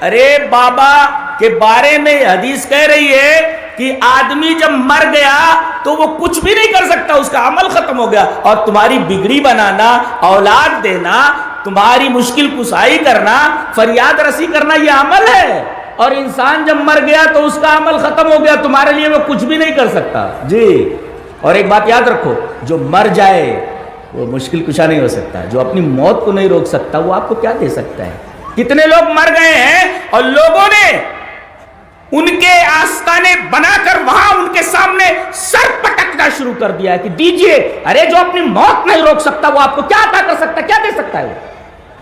ارے بابا کے بارے میں حدیث کہہ رہی ہے کہ آدمی جب مر گیا تو وہ کچھ بھی نہیں کر سکتا، اس کا عمل ختم ہو گیا. اور تمہاری بگڑی بنانا، اولاد دینا، تمہاری مشکل کشائی کرنا، فریاد رسی کرنا یہ عمل ہے. اور انسان جب مر گیا تو اس کا عمل ختم ہو گیا، تمہارے لیے وہ کچھ بھی نہیں کر سکتا. جی اور ایک بات یاد رکھو، جو مر جائے وہ مشکل کشا نہیں ہو سکتا. جو اپنی موت کو نہیں روک سکتا وہ آپ کو کیا دے سکتا ہے؟ کتنے لوگ مر گئے ہیں اور لوگوں نے ان کے آستانے بنا کر وہاں ان کے سامنے سر پٹکنا شروع کر دیا کہ دیجئے. ارے جو اپنی موت نہیں روک سکتا وہ آپ کو کیا عطا کر سکتا ہے، کیا دے سکتا ہے؟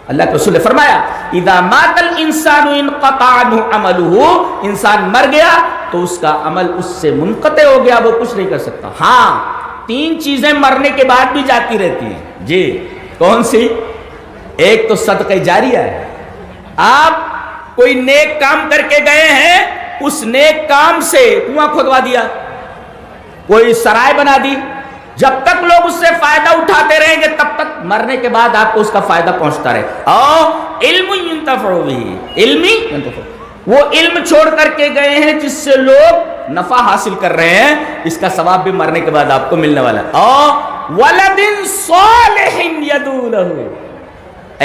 اللہ کے رسول نے فرمایا اذا مات الانسان انقطع عنه عمله، انسان مر گیا تو اس کا عمل اس سے منقطع ہو گیا، وہ کچھ نہیں کر سکتا۔ ہاں 3 چیزیں مرنے کے بعد بھی جاتی رہتی ہیں جی، کون سی؟ ایک تو صدقہ جاریہ ہے، آپ کوئی نیک کام کر کے گئے ہیں، اس نیک کام سے کنواں کھودوا دیا، کوئی سرائے بنا دی، جب تک لوگ اس سے فائدہ اٹھاتے رہیں گے تب تک مرنے کے بعد آپ کو اس کا فائدہ پہنچتا رہے۔ اور علم ينتفع به، علمی وہ علم چھوڑ کر کے گئے ہیں جس سے لوگ نفع حاصل کر رہے ہیں، اس کا ثواب بھی مرنے کے بعد آپ کو ملنے والا ہے۔ اور ولد صالح يدعو له،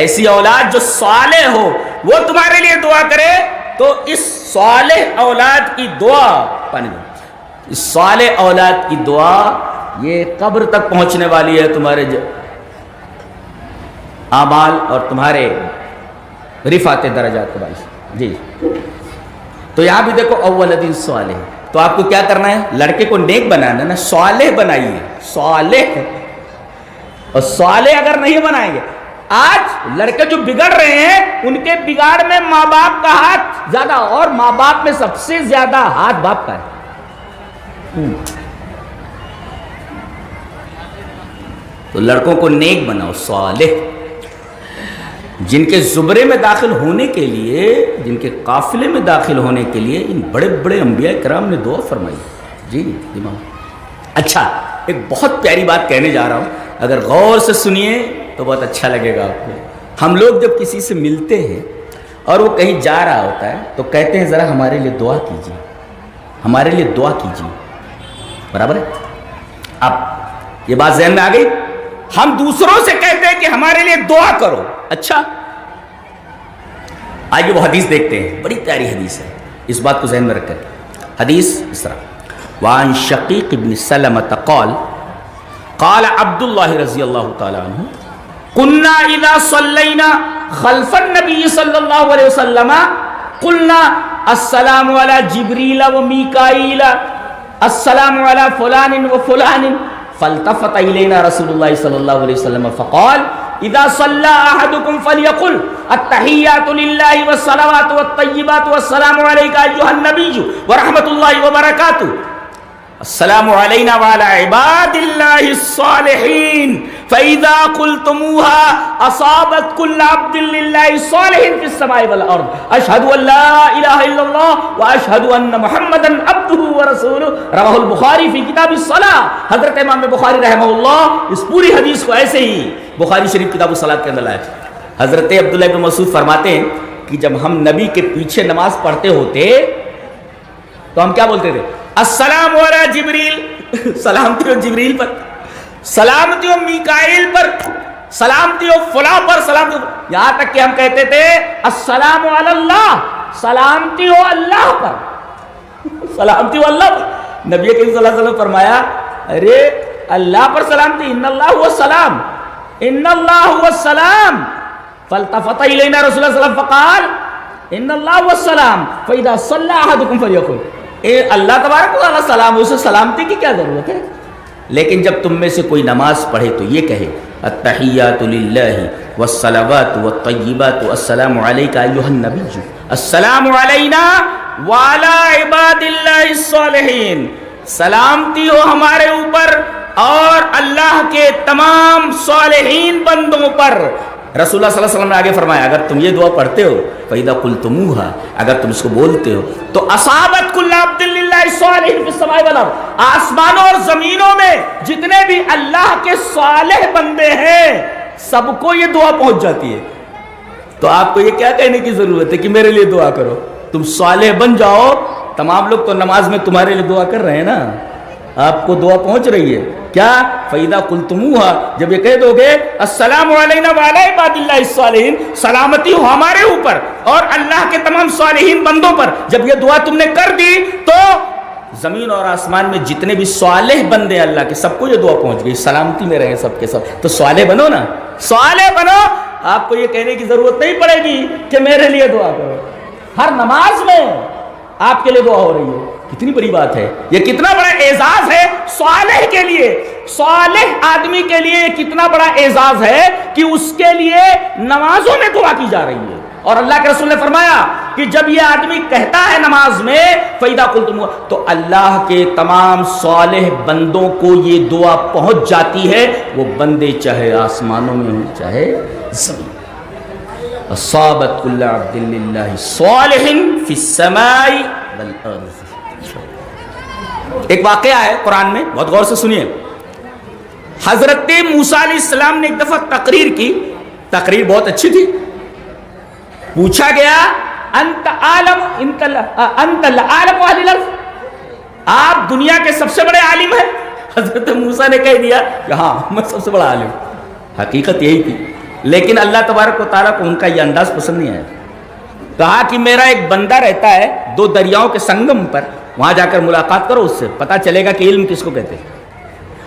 ایسی اولاد جو صالح ہو وہ تمہارے لیے دعا کرے تو اس صالح اولاد کی دعا پانی دو، اس صالح اولاد کی دعا یہ قبر تک پہنچنے والی ہے، تمہارے اعمال اور تمہارے رفعت درجات کے باعث۔ جی تو یہاں بھی دیکھو اول دن صالح، تو آپ کو کیا کرنا ہے؟ لڑکے کو نیک بنانا ہے نا، صالح بنائیے، صالح۔ اور صالح اگر نہیں بنائیں گے، آج لڑکے جو بگڑ رہے ہیں ان کے بگاڑ میں ماں باپ کا ہاتھ زیادہ، اور ماں باپ میں سب سے زیادہ ہاتھ باپ کا ہے۔ تو لڑکوں کو نیک بناؤ، صالح، جن کے زمرے میں داخل ہونے کے لیے، جن کے قافلے میں داخل ہونے کے لیے ان بڑے بڑے انبیاء کرام نے دعا فرمائی۔ جی امام، اچھا ایک بہت پیاری بات کہنے جا رہا ہوں، اگر غور سے سنیے تو بہت اچھا لگے گا آپ کو۔ ہم لوگ جب کسی سے ملتے ہیں اور وہ کہیں جا رہا ہوتا ہے تو کہتے ہیں ذرا ہمارے لیے دعا کیجیے، ہمارے لیے دعا کیجیے، برابر ہے؟ اب یہ بات ذہن میں آ گئی؟ ہم دوسروں سے کہتے ہیں کہ ہمارے لیے دعا کرو۔ اچھا آئیے وہ حدیث دیکھتے ہیں، بڑی پیاری حدیث ہے، اس بات کو ذہن میں رکھ کر۔ حدیث اس طرح، وعن شقیق بن سلمة قال قال عبد الله رضی اللہ تعالی عنہ كنا اذا صلینا خلف النبی صلی اللہ علیہ وسلم قلنا السلام علی جبریل ومیکائیل السلام علی فلان وفلان فالتفت الینا رسول اللہ صلی اللہ علیہ وسلم فقال اذا صلى احدكم فليقل التحیات للہ والصلوات والطیبات والسلام علیک ایھا النبی ورحمۃ اللہ وبرکاتہ السلام علینا وعلی عباد اللہ الصالحین فاذا قلتموها اصابت كل عبد للہ صالح في السماء والارض اشهد ان لا الہ الا اللہ واشهد ان محمدا عبدہ ورسولہ رواہ البخاری فی کتاب الصلاۃ۔ حضرت امام بخاری رحمہ اللہ اس پوری حدیث کو ایسے ہی بخاری شریف کتاب الصلاۃ کے اندر لائے۔ حضرت عبداللہ بن مسعود فرماتے ہیں کہ جب ہم نبی کے پیچھے نماز پڑھتے ہوتے تو ہم کیا بولتے تھے؟ السلام علی جبریل، سلامتی ہو جبریل پر، سلامتی ہو میکائیل پر، سلامتی ہو فلاں پر، سلامتی ہو، یہاں تک کہ ہم کہتے تھے السلام علی اللہ، سلامتی ہو اللہ پر، سلامتی ہو اللہ پر۔ نبی کریم صلی اللہ علیہ وسلم فرمایا ارے اللہ پر سلامتی، ان اللہ هو السلام، ان اللہ هو السلام۔ فالتفت الینا رسول اللہ صلی اللہ علیہ وسلم فقال ان اللہ هو السلام فاذا صلى احدكم فليقل، اللہ تبارک و تعالیٰ سلام، اسے سلامتی کی کیا ضرورت ہے؟ لیکن جب تم میں سے کوئی نماز پڑھے تو یہ کہے التحیات للہ والصلوات والطیبات السلام علیک ایھا النبی السلام علینا وعلی عباد اللہ الصالحین، سلامتی ہو ہمارے اوپر اور اللہ کے تمام صالحین بندوں پر۔ رسول اللہ صلی اللہ علیہ وسلم نے آگے فرمایا اگر تم یہ دعا پڑھتے ہو فَإِذَا قُلْتُمُوهَا، اگر تم اس کو بولتے ہو تو اصابت کل عبد للہ صالح فی السماء والارض، آسمانوں اور زمینوں میں جتنے بھی اللہ کے صالح بندے ہیں سب کو یہ دعا پہنچ جاتی ہے۔ تو آپ کو یہ کیا کہنے کی ضرورت ہے کہ میرے لیے دعا کرو؟ تم صالح بن جاؤ، تمام لوگ تو نماز میں تمہارے لیے دعا کر رہے ہیں نا، آپ کو دعا پہنچ رہی ہے کیا؟ فَإِذَا قُلْتُمُوهَا، جب یہ کہہ دو گے السلام علینا وعلی عباد اللہ الصالحین، سلامتی ہو ہمارے اوپر اور اللہ کے تمام صالحین بندوں پر، جب یہ دعا تم نے کر دی تو زمین اور آسمان میں جتنے بھی صالح بندے اللہ کے سب کو یہ دعا پہنچ گئی، سلامتی میں رہے سب کے سب۔ تو صالح بنو نا، صالح بنو، آپ کو یہ کہنے کی ضرورت نہیں پڑے گی کہ میرے لیے دعا کرو، ہر نماز میں آپ کے لیے دعا ہو رہی ہے۔ کتنی بڑی بات ہے، یہ کتنا بڑا اعزاز ہے صالح کے لیے، صالح آدمی کے لیے کتنا بڑا اعزاز ہے کہ اس کے لیے نمازوں میں دعا کی جا رہی ہے۔ اور اللہ کے رسول نے فرمایا کہ جب یہ آدمی کہتا ہے نماز میں فَإِذَا قُلْتُمْ، تو اللہ کے تمام صالح بندوں کو یہ دعا پہنچ جاتی ہے، وہ بندے چاہے آسمانوں میں ہوں چاہے زمین۔ اصابت کل عبد للہ صالح فی السماء والارض۔ ایک واقعہ ہے قرآن میں، بہت غور سے سنیے۔ حضرت موسیٰ علیہ السلام نے ایک دفعہ تقریر کی، تقریر بہت اچھی تھی۔ پوچھا گیا انت عالم انت العالم اہل الارض، آپ دنیا کے سب سے بڑے عالم ہیں؟ حضرت موسیٰ نے کہہ دیا کہ ہاں میں سب سے بڑا عالم۔ حقیقت یہی تھی، لیکن اللہ تبارک و تعالیٰ کو ان کا یہ انداز پسند نہیں آیا۔ کہا کہ میرا ایک بندہ رہتا ہے دو دریاؤں کے سنگم پر، وہاں جا کر ملاقات کرو، اس سے پتہ چلے گا کہ علم کس کو کہتے ہیں۔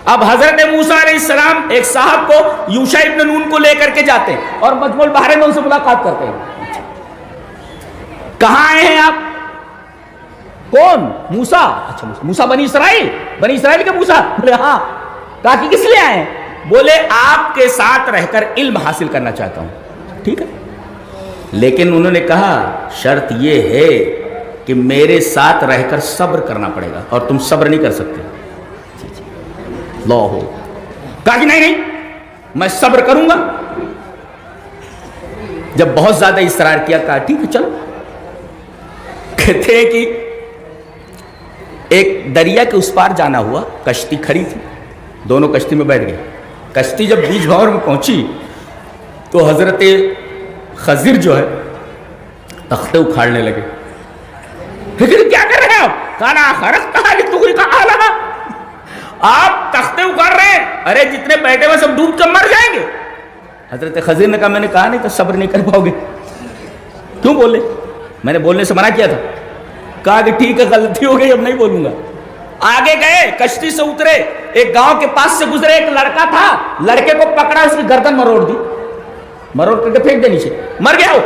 اب حضرت موسیٰ علیہ السلام ایک صاحب کو یوشع ابن نون کو لے کر کے جاتے ہیں اور مجمع البحرین میں ان سے ملاقات کرتے ہیں۔ کہاں آئے ہیں آپ؟ کون؟ موسیٰ۔ اچھا موسیٰ بنی اسرائیل کے موسیٰ؟ بولے ہاں۔ کہا کہ کس لیے آئے ہیں؟ بولے آپ کے ساتھ رہ کر علم حاصل کرنا چاہتا ہوں۔ ٹھیک ہے، لیکن انہوں نے کہا شرط یہ ہے کہ میرے ساتھ رہ کر صبر کرنا پڑے گا، اور تم صبر نہیں کر سکتے۔ لا ہو، کہا کہ نہیں میں صبر کروں گا۔ جب بہت زیادہ اصرار کیا، کہا ٹھیک ہے چلو۔ کہتے ہیں کہ ایک دریا کے اس پار جانا ہوا، کشتی کھڑی تھی، دونوں کشتی میں بیٹھ گئے۔ کشتی جب بیچ بھنور میں پہنچی تو حضرت خضر جو ہے تختے اکھاڑنے لگے۔ لیکن کیا کر رہے ہیں آپ؟ کہا خرقتھا لتغرق اہلھا، آپ تختے اکھاڑ رہے ہیں، ارے جتنے بیٹھے ہوئے سب ڈوب کر مر جائیں گے۔ حضرت خضر نے کہا میں نے کہا نہیں تو صبر نہیں کر پاؤ گے۔ کیوں بولے؟ میں نے بولنے سے منع کیا تھا۔ کہا کہ ٹھیک ہے غلطی ہو گئی، اب نہیں بولوں گا۔ آگے گئے، کشتی سے اترے، ایک گاؤں کے پاس سے گزرے، ایک لڑکا تھا، لڑکے کو پکڑا، اس کی گردن مروڑ دی، مروڑ کر کے پھینک دے نیچے، مر گیا وہ۔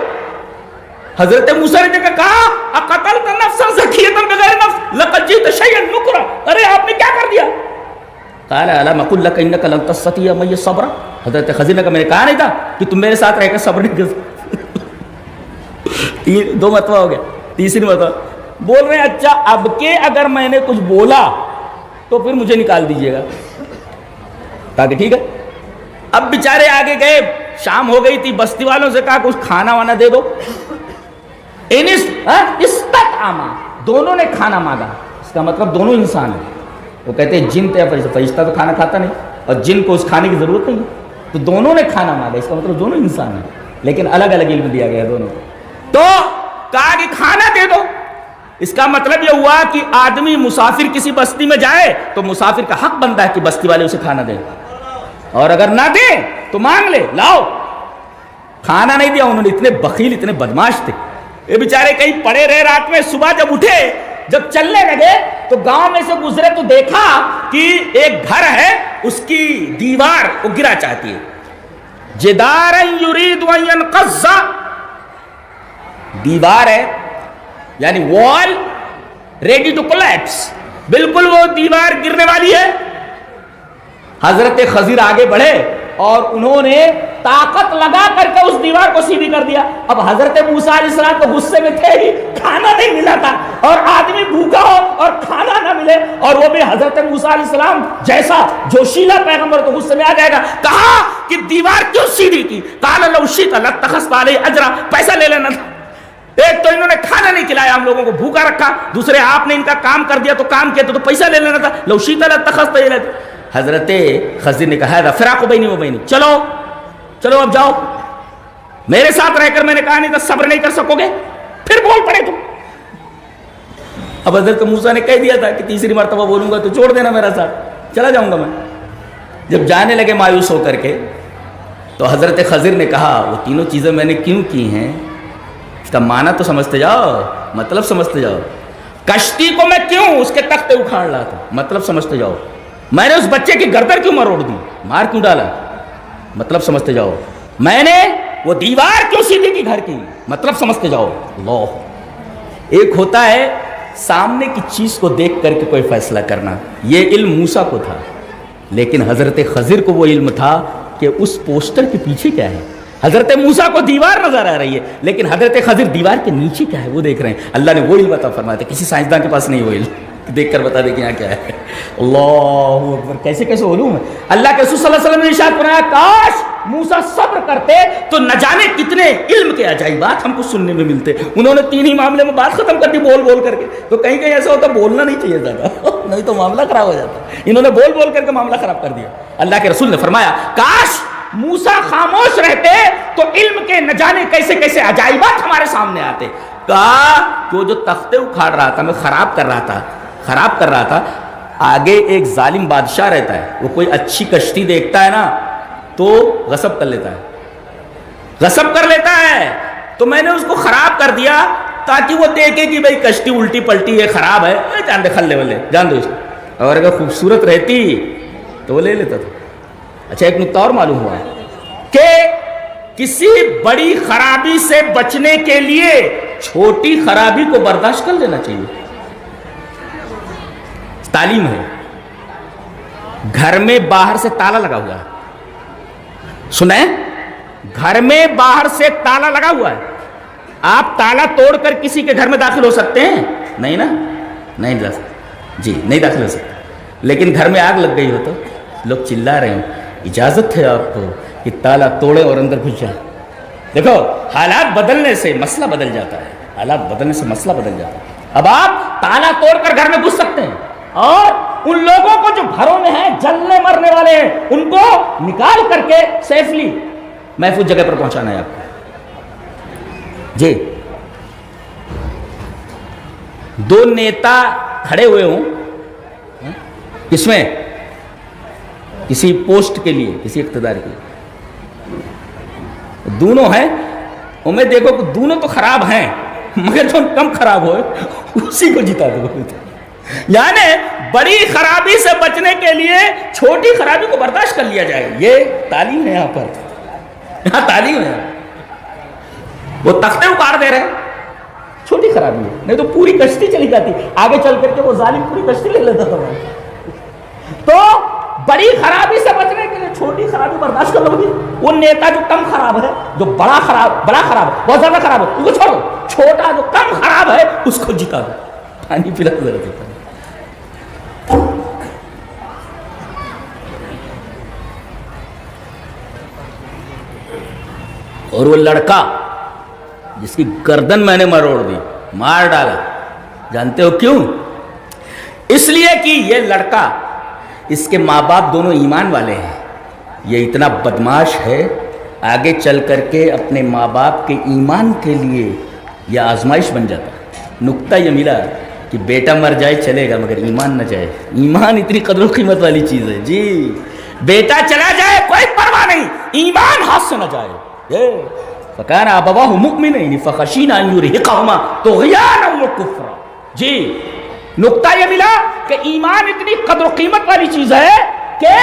حضرت موسیٰ نے کہا اقتلت نفسا زکیۃ بغیر نفس لقد جئت شیئا نکرا، ارے آپ نے کیا کر دیا؟ قال الم اقل لك انك لن تستطيع معي صبرا، حضرت خضر نے کہا میں نے کہا نہیں تھا کہ تم میرے ساتھ رہ کر صبر نہیں کر سکتے۔ دو مرتبہ ہو گیا، تیسری مرتبہ بول رہے ہیں اچھا اب کے اگر میں نے کچھ بولا تو پھر مجھے نکال دیجئے گا۔ کہا کہ ٹھیک ہے۔ اب بیچارے آگے گئے، شام ہو گئی تھی، بستی والوں سے کہا کچھ کھانا وانا دے دو۔ استطعما، دونوں نے کھانا مانگا، اس کا مطلب دونوں انسان ہیں۔ وہ کہتے ہیں جن تھے، فرشتہ تو کھانا کھاتا نہیں اور جن کو اس کھانے کی ضرورت نہیں ہے، تو دونوں نے کھانا مانگا، اس کا مطلب دونوں انسان ہیں، لیکن الگ الگ علم دیا گیا دونوں کو۔ تو کہا کہ کھانا دے دو، اس کا مطلب یہ ہوا کہ آدمی مسافر کسی بستی میں جائے تو مسافر کا حق بنتا ہے کہ بستی والے اسے کھانا دیں، اور اگر نہ دیں تو مانگ لے، لاؤ۔ کھانا نہیں دیا انہوں نے، اتنے بخیل اتنے بدماش تھے۔ یہ بیچارے کہیں پڑے رہے، رات میں صبح جب اٹھے، جب چلنے لگے تو گاؤں میں سے گزرے تو دیکھا کہ ایک گھر ہے، اس کی دیوار وہ گرا چاہتی ہے۔ جدارا یرید ان ينقض، دیوار ہے یعنی وال ریڈی ٹو کولیپس، بالکل وہ دیوار گرنے والی ہے۔ حضرت خضر آگے بڑھے اور انہوں نے طاقت لگا کر کے اس دیوار کو سیدھی کر دیا۔ اب حضرت موسیٰ علیہ السلام تو غصے میں تھے ہی، کھانا نہیں ملا تھا، اور آدمی بھوکا ہو اور کھانا نہ ملے، اور وہ بھی حضرت موسیٰ علیہ السلام جیسا جوشیلا پیغمبر تو غصے میں آ جائے گا۔ کہا کہ دیوار کیوں سیدھی کی؟ قال لو شئت لاتخذت علیہ اجرا، پیسہ لے لینا تھا۔ ایک تو انہوں نے کھانا نہیں کھلایا، ہم لوگوں کو بھوکا رکھا، دوسرے آپ نے ان کا کام کر دیا تو کام کیا تو پیسہ لے لینا تھا، لو شئت لاتخذت علیہ اجرا۔ حضرت خضر نے کہا فراق بینی و بینی، چلو چلو اب جاؤ، میرے ساتھ رہ کر میں نے کہا نہیں تھا صبر نہیں کر سکو گے، پھر بول پڑے تم۔ اب حضرت موسیٰ نے کہہ دیا تھا کہ تیسری مرتبہ بولوں گا تو چھوڑ دینا میرا ساتھ، چلا جاؤں گا میں۔ جب جانے لگے مایوس ہو کر کے تو حضرت خضر نے کہا وہ تینوں چیزیں میں نے کیوں کی ہیں، اس کا معنی تو سمجھتے جاؤ، مطلب سمجھتے جاؤ۔ کشتی کو میں کیوں اس کے تختے اکھاڑ رہا تھا، مطلب سمجھتے جاؤ۔ میں نے اس بچے کی گردن کیوں مروڑ دی، مار کیوں ڈالا، مطلب سمجھتے جاؤ۔ میں نے وہ دیوار کیوں سیدھی کی گھر کی، مطلب سمجھتے جاؤ۔ اللہ، ایک ہوتا ہے سامنے کی چیز کو دیکھ کر کے کوئی فیصلہ کرنا، یہ علم موسیٰ کو تھا، لیکن حضرت خضر کو وہ علم تھا کہ اس پوسٹر کے پیچھے کیا ہے، حضرت موسیٰ کو دیوار نظر آ رہی ہے، لیکن حضرت خضر دیوار کے نیچے کیا ہے وہ دیکھ رہے ہیں. اللہ نے وہ علم عطا فرمایا تھا، کسی سائنسدان کے پاس نہیں وہ علم، دیکھ کر بتا دے کہ یہاں کیا ہے. اللہ اکبر، کیسے کیسے علوم ہے. اللہ کے رسول صلی اللہ علیہ وسلم نے ارشاد فرمایا کاش موسیٰ صبر کرتے تو نہ جانے کتنے علم کے عجائبات ہم کو سننے میں ملتے. انہوں نے 3 ہی معاملے میں بات ختم کر دی بول بول کر کے. تو کہیں کہیں ایسا ہوتا بولنا نہیں چاہیے زیادہ، نہیں تو معاملہ خراب ہو جاتا. انہوں نے بول بول کر کے معاملہ خراب کر دیا. اللہ کے رسول نے فرمایا کاش موسیٰ خاموش رہتے تو علم کے نہ جانے کیسے کیسے عجائبات ہمارے سامنے آتے. کہا کہ وہ جو تختے اکھاڑ رہا تھا، میں خراب کر رہا تھا، آگے ایک ظالم بادشاہ رہتا ہے، وہ کوئی اچھی کشتی دیکھتا ہے نا تو غصب کر لیتا ہے. تو میں نے اس کو خراب کر دیا تاکہ وہ دیکھے کہ بھئی کشتی الٹی پلٹی ہے، خراب ہے، جان دے کھلے والے، جان دو اس کو. اور اگر خوبصورت رہتی تو وہ لے لیتا تھا. اچھا ایک نکتہ اور معلوم ہوا کہ کسی بڑی خرابی سے بچنے کے لیے چھوٹی خرابی کو برداشت کر لینا چاہیے. تعلیم ہے. گھر میں باہر سے تالا لگا ہوا ہے، سنیں، گھر میں باہر سے تالا لگا ہوا ہے. آپ تالا توڑ کر کسی کے گھر میں داخل ہو سکتے ہیں؟ نہیں نا، نہیں جا سکتے جی، نہیں داخل ہو سکتے. لیکن گھر میں آگ لگ گئی ہو تو لوگ چلا رہے ہیں، اجازت ہے آپ کو کہ تالا توڑے اور اندر گھس جائیں. دیکھو حالات بدلنے سے مسئلہ بدل جاتا ہے. اب آپ تالا توڑ کر گھر میں گھس سکتے ہیں، اور ان لوگوں کو جو گھروں میں ہیں جلنے مرنے والے ہیں ان کو نکال کر کے سیفلی محفوظ جگہ پر پہنچانا ہے آپ کو. جی 2 نیتا کھڑے ہوئے ہوں کس میں، کسی پوسٹ کے لیے، کسی اقتدار کے لیے، دونوں ہیں، میں دیکھو کہ دونوں تو خراب ہیں مگر جو کم خراب ہوئے اسی کو جتا دو. یعنی بڑی خرابی سے بچنے کے لیے چھوٹی خرابی کو برداشت کر لیا جائے. یہ تعلیم ہے، یہاں تعلیم ہے. وہ تختے اکاڑ دے رہے، چھوٹی خرابی ہے، نہیں تو پوری کشتی چلی جاتی. آگے چل کر کے وہ ظالم پوری کشتی لے لیتا تھا. تو بڑی خرابی سے بچنے کے لیے چھوٹی خرابی برداشت کر لو گی. وہ نیتا جو کم خراب ہے، جو بڑا خراب ہے، بہت زیادہ خراب ہے، اس کو چھوڑو. چھوٹا جو کم خراب ہے اس کو جتا دو. پانی پلا ضرورت ہے. اور وہ لڑکا جس کی گردن میں نے مروڑ دی، مار ڈالا، جانتے ہو کیوں؟ اس لیے کہ یہ لڑکا، اس کے ماں باپ دونوں ایمان والے ہیں، یہ اتنا بدماش ہے، آگے چل کر کے اپنے ماں باپ کے ایمان کے لیے یہ آزمائش بن جاتا. نکتہ یہ ملا کہ بیٹا مر جائے چلے گا مگر ایمان نہ جائے. ایمان اتنی قدر و قیمت والی چیز ہے جی. بیٹا چلا جائے کوئی پرواہ نہیں، ایمان ہاتھ سے نہ جائے. فَكَانَ أَبَوَاهُ مُؤْمِنَيْنِ فَخَشِينَا أَن يُرْهِقَهُمَا طُغْيَانًا وَكُفْرًا. جی نکتہ یہ ملا کہ ایمان اتنی قدر و قیمت والی چیز ہے کہ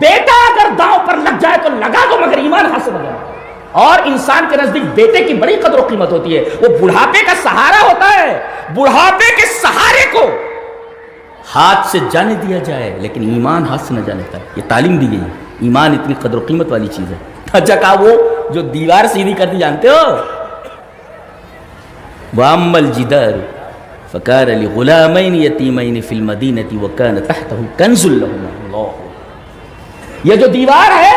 بیٹا اگر داؤں پر لگ جائے تو لگا دو مگر ایمان ہاتھ سے نہ جائے. اور انسان کے نزدیک بیٹے کی بڑی قدر و قیمت ہوتی ہے. وہ بڑھاپے کا سہارا ہوتا ہے، بڑھاپے کے سہارے کو ہاتھ سے جانے دیا جائے لیکن ایمان ہاتھ سے نہ جانے کا. یہ تعلیم دی گئی. ایمان اتنی قدر و قیمت والی چیز ہے. اچھا کہا وہ جو دیوار سیدھی کر دی جانتے ہو، وَأَمَّا الْجِدَارُ فَكَانَ لِغُلَامَيْنِ يَتِيمَيْنِ فِي الْمَدِينَةِ وَكَانَ تَحْتَهُ كَنْزٌ لَهُمَا. یہ جو دیوار ہے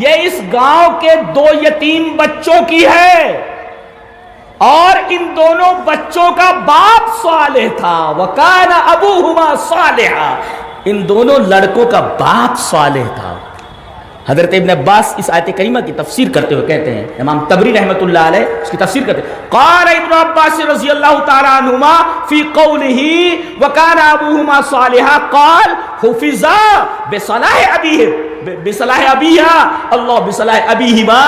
یہ اس گاؤں کے 2 یتیم بچوں کی ہے، اور ان دونوں بچوں کا باپ صالح تھا. وَكَانَ أَبُوهُمَا صَالِحًا. ان دونوں لڑکوں کا باپ صالح تھا. حضرت ابن عباس اس آیت کریمہ کی تفسیر کرتے ہوئے کہتے ہیں، امام طبری رحمۃ اللہ علیہ اس کی تفسیر کرتے ہیں، قال ابن عباس رضی اللہ تعالی عنہما فی قولہ وکان ابوہما صالحا قال حفظا بصلاح ابیہا اللہ بصلاح ابیہما.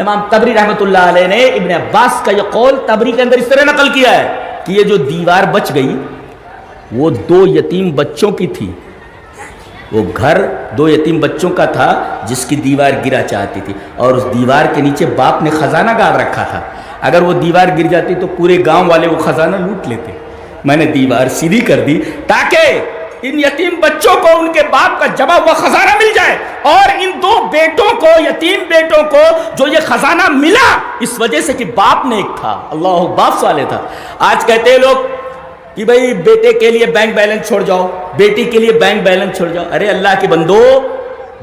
امام طبری رحمۃ اللہ علیہ نے ابن عباس کا یہ قول طبری کے اندر اس طرح نقل کیا ہے کہ یہ جو دیوار بچ گئی وہ 2 یتیم بچوں کی تھی. وہ گھر 2 یتیم بچوں کا تھا جس کی دیوار گرا چاہتی تھی، اور اس دیوار کے نیچے باپ نے خزانہ گاڑ رکھا تھا. اگر وہ دیوار گر جاتی تو پورے گاؤں والے وہ خزانہ لوٹ لیتے. میں نے دیوار سیدھی کر دی تاکہ ان یتیم بچوں کو ان کے باپ کا جمع ہوا خزانہ مل جائے، اور ان دو بیٹوں کو، یتیم بیٹوں کو جو یہ خزانہ ملا اس وجہ سے کہ باپ نیک تھا، اللہ باپ صالح تھا۔ آج کہتے ہیں لوگ کہ بھئی بیٹے کے لیے بینک بیلنس چھوڑ جاؤ، بیٹی کے لیے بینک بیلنس چھوڑ جاؤ۔ ارے اللہ کے بندو،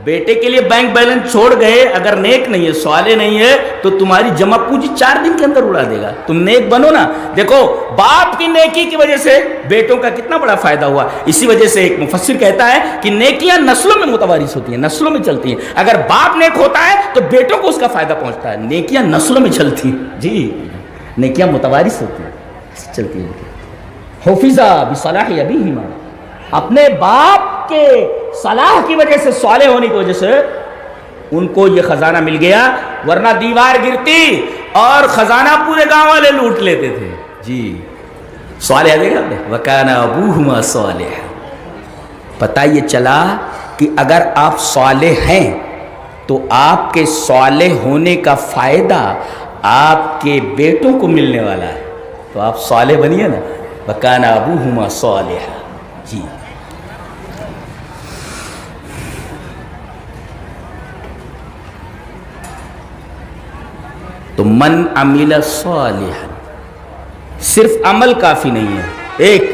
بیٹے کے لیے بینک بیلنس چھوڑ گئے، اگر نیک نہیں ہے، صالح نہیں ہے، تو تمہاری جمع پونجی 4 دن کے اندر اڑا دے گا۔ تم نیک بنو نا۔ دیکھو باپ کی نیکی کی وجہ سے بیٹوں کا کتنا بڑا فائدہ ہوا۔ اسی وجہ سے ایک مفسر کہتا ہے کہ نیکیاں نسلوں میں متوارث ہوتی ہیں، نسلوں میں چلتی ہیں۔ اگر باپ نیک ہوتا ہے تو بیٹوں کو اس کا فائدہ پہنچتا ہے۔ نیکیاں نسلوں میں چلتی ہیں، جی نیکیاں متوارث ہوتی ہیں، چلتی ہیں۔ حفظہ بصلاح ابیہما، اپنے باپ کے صلاح کی وجہ سے، صالح ہونے کی وجہ سے ان کو یہ خزانہ مل گیا، ورنہ دیوار گرتی اور خزانہ پورے گاؤں والے لوٹ لیتے تھے۔ جی صالح دیکھا آپ نے، وَكَانَ أَبُوهُمَا صَالِحًا۔ پتہ یہ چلا کہ اگر آپ صالح ہیں تو آپ کے صالح ہونے کا فائدہ آپ کے بیٹوں کو ملنے والا ہے، تو آپ صالح بنیے نا۔ وَكَانَ أَبُوهُمَا صَالِحًا۔ جی تو من عمل صالحا، صرف عمل کافی نہیں ہے، ایک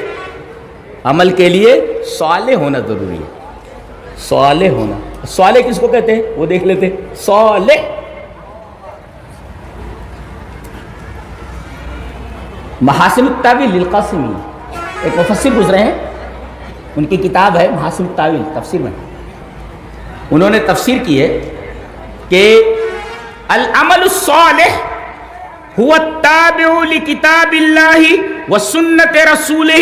عمل کے لیے صالح ہونا ضروری ہے۔ صالح ہونا، صالح کس کو کہتے ہیں وہ دیکھ لیتے۔ صالح محاسن التاویل للقاسمی، ایک مفسر گزرے ہیں، ان کی کتاب ہے محاسن التاویل تفسیر میں، انہوں نے تفسیر کی ہے کہ العمل الصالح هو التابع لکتاب اللہ وسنت رسولہ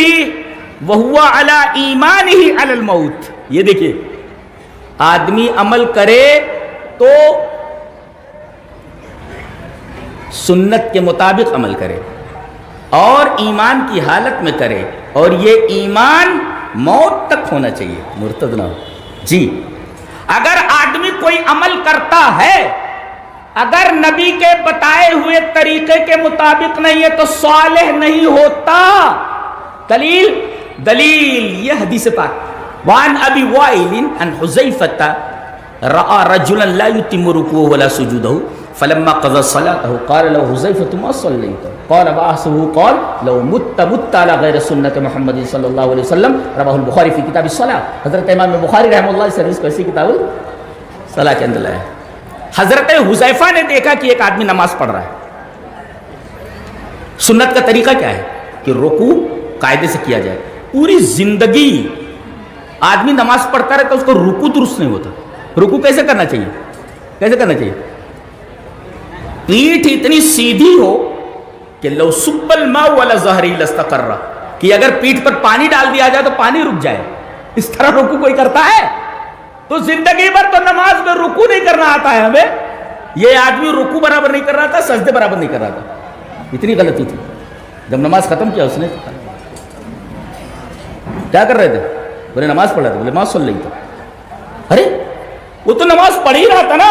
وهو على ایمانہ علی الموت۔ یہ دیکھیے، آدمی عمل کرے تو سنت کے مطابق عمل کرے اور ایمان کی حالت میں کرے، اور یہ ایمان موت تک ہونا چاہیے، مرتد نہ ہو۔ جی اگر آدمی کوئی عمل کرتا ہے، اگر نبی کے بتائے ہوئے طریقے کے مطابق نہیں ہے تو صالح نہیں ہوتا۔ دلیل یہ حدیث پاک، وعن ابی وائل عن حذیفہ رأى رجلا لا يتم ركوعه ولا سجوده فلما قضى صلاته قال له حذیفہ ما صلیت قال بعثه قال لو مت على غیر سنت محمد صلی اللہ علیہ وسلم، رواه البخاری فی کتاب الصلاۃ۔ حضرت امام بخاری رحمہ اللہ اس حدیث کو اسی کتاب الصلاۃ کے اندر لایا ہے۔ حضرت حذیفہ نے دیکھا کہ ایک آدمی نماز پڑھ رہا ہے، سنت کا طریقہ کیا ہے کہ رکوع قاعدے سے کیا جائے۔ پوری زندگی آدمی نماز پڑھتا رہتا، اس کو رکوع درست نہیں ہوتا۔ رکوع کیسے کرنا چاہیے؟ کیسے کرنا چاہیے؟ پیٹھ اتنی سیدھی ہو کہ لو صب الماء ولا ظہری لاستقر، کہ اگر پیٹھ پر پانی ڈال دیا جائے تو پانی رک جائے، اس طرح رکوع کوئی کرتا ہے؟ تو زندگی بھر تو نماز میں رکوع نہیں کرنا آتا ہے ہمیں۔ یہ آدمی رکوع برابر نہیں کر رہا تھا، سجدے برابر نہیں کر رہا تھا، اتنی غلطی تھی۔ جب نماز ختم کیا اس نے کیا کر رہے تھے؟ بولے نماز پڑھ رہا تھا، بولے نماز سن رہی تھا۔ ارے وہ تو نماز پڑھ ہی رہا تھا نا۔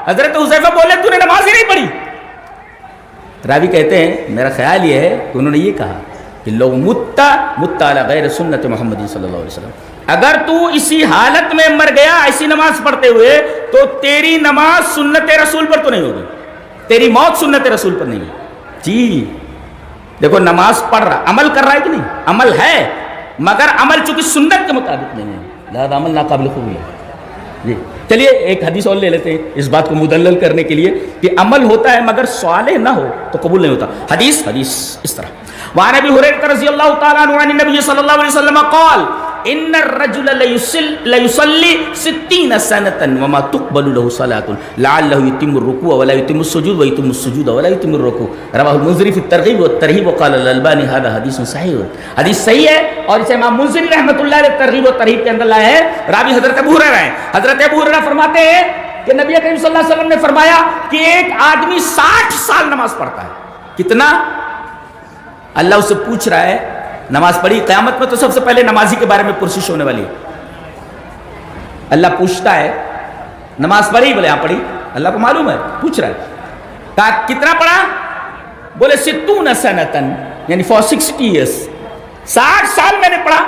حضرت حذیفہ بولے تو نے نماز ہی نہیں پڑھی۔ راوی کہتے ہیں میرا خیال یہ ہے کہ انہوں نے یہ کہا کہ لو مت علی غیر سنت محمد صلی اللہ علیہ وسلم، اگر تو اسی حالت میں مر گیا ایسی نماز پڑھتے ہوئے تو تیری نماز سنت رسول پر تو نہیں ہوگی، تیری موت سنت رسول پر نہیں ہوگی۔ جی دیکھو نماز پڑھ رہا، عمل کر رہا ہے کہ نہیں؟ عمل ہے، مگر عمل چونکہ سنت کے مطابق نہیں ہے، لہذا عمل ناقابل قبول ہے۔ جی چلیے ایک حدیث اور لے لیتے ہیں اس بات کو مدلل کرنے کے لیے کہ عمل ہوتا ہے مگر صالح نہ ہو تو قبول نہیں ہوتا۔ حدیث اس طرح، وعن ابی ہریرہ رضی اللہ تعالی عنہ عن النبی صلی اللہ علیہ وسلم قال ان الرجل ليصلي 60 سنة وما تقبل له صلاة لعله يتم الركوع ولا يتم السجود ويتم السجود ولا يتم الركوع، رواه المنذری في الترغیب والترہیب وقال الالبانی هذا حدیث صحیح۔ حدیث صحیح ہے اور اسے امام منذری رحمۃ اللہ علیہ ترغیب و ترہیب کے اندر لائے ہیں۔ راوی حضرت ابو ہریرہ ہیں۔ حضرت ابو ہریرہ فرماتے ہیں کہ نبی کریم صلی اللہ علیہ وسلم نے فرمایا کہ ایک آدمی 60 سال نماز پڑھتا ہے۔ کتنا؟ اللہ اس سے پوچھ رہا ہے نماز پڑھی؟ قیامت میں تو سب سے پہلے نمازی کے بارے میں پرسش ہونے والی ہے۔ اللہ پوچھتا ہے نماز پڑھی؟ بولے ہاں پڑھی، اللہ کو معلوم ہے، پوچھ رہا ہے۔ کہا کتنا پڑھا؟ بولے 60 سنتن، یعنی for 60 years، 60 سال میں نے پڑھا۔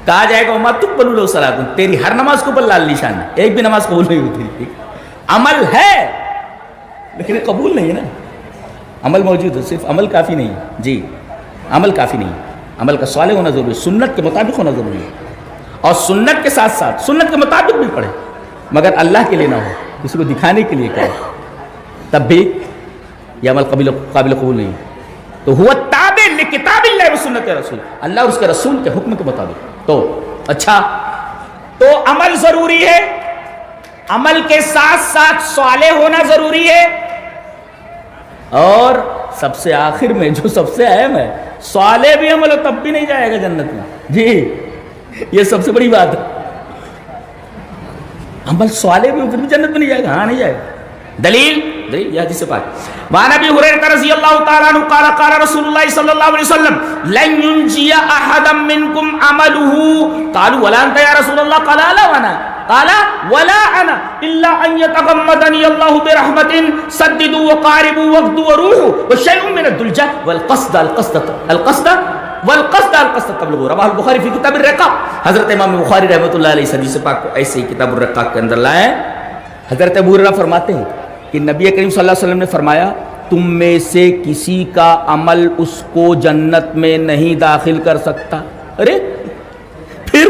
کہا جائے گا وما تقبل لہ صلاۃ، تیری ہر نماز کے اوپر لال نشان ہے، ایک بھی نماز قبول نہیں ہوتی. عمل ہے لیکن قبول نہیں ہے نا. عمل موجود ہے، صرف عمل کافی نہیں ہے. جی عمل کافی نہیں ہے، عمل کا صالح ہونا ضروری ہے، سنت کے مطابق ہونا ضروری ہے، اور سنت کے ساتھ ساتھ سنت کے مطابق بھی پڑھے، مگر اللہ کے لیے نہ ہو، کسی کو دکھانے کے لیے کرے، تب بھی یہ عمل قابل قبول نہیں. تو ہوا تابع لکتاب اللہ و سنت رسول، اللہ اور اس کے رسول کے حکم کے مطابق. تو اچھا، تو عمل ضروری ہے، عمل کے ساتھ ساتھ صالح ہونا ضروری ہے، اور سب سے آخر میں جو سب سے اہم ہے، صالح بھی عمل ہو تب بھی نہیں جائے گا جنت میں. جی یہ سب سے بڑی بات ہے. عمل صالح بھی ہو پھر بھی جنت میں نہیں جائے گا. ہاں نہیں جائے گا. دلیل یہ حدیث پاک. وعن ابی ہریرہ رضی اللہ تعالی عنہ قال قال رسول اللہ صلی اللہ علیہ وسلم لن ينجي احدا منكم عمله قالوا ولا انت يا رسول الله قال لا وانا قال ولا انا الا ان يتغمدني الله برحمة سددوا وقاربوا واغدوا وروحوا وشيء من الدلجة والقصد تبلغوا. رواه البخاری فی کتاب الرقاق. حضرت امام بخاری رحمۃ اللہ علیہ حدیث پاک کو ایسے ہی کتاب الرقاق کے اندر لائے. حضرت ابو ہریرہ فرماتے ہیں کہ نبی کریم صلی اللہ علیہ وسلم نے فرمایا تم میں سے کسی کا عمل اس کو جنت میں نہیں داخل کر سکتا. ارے پھر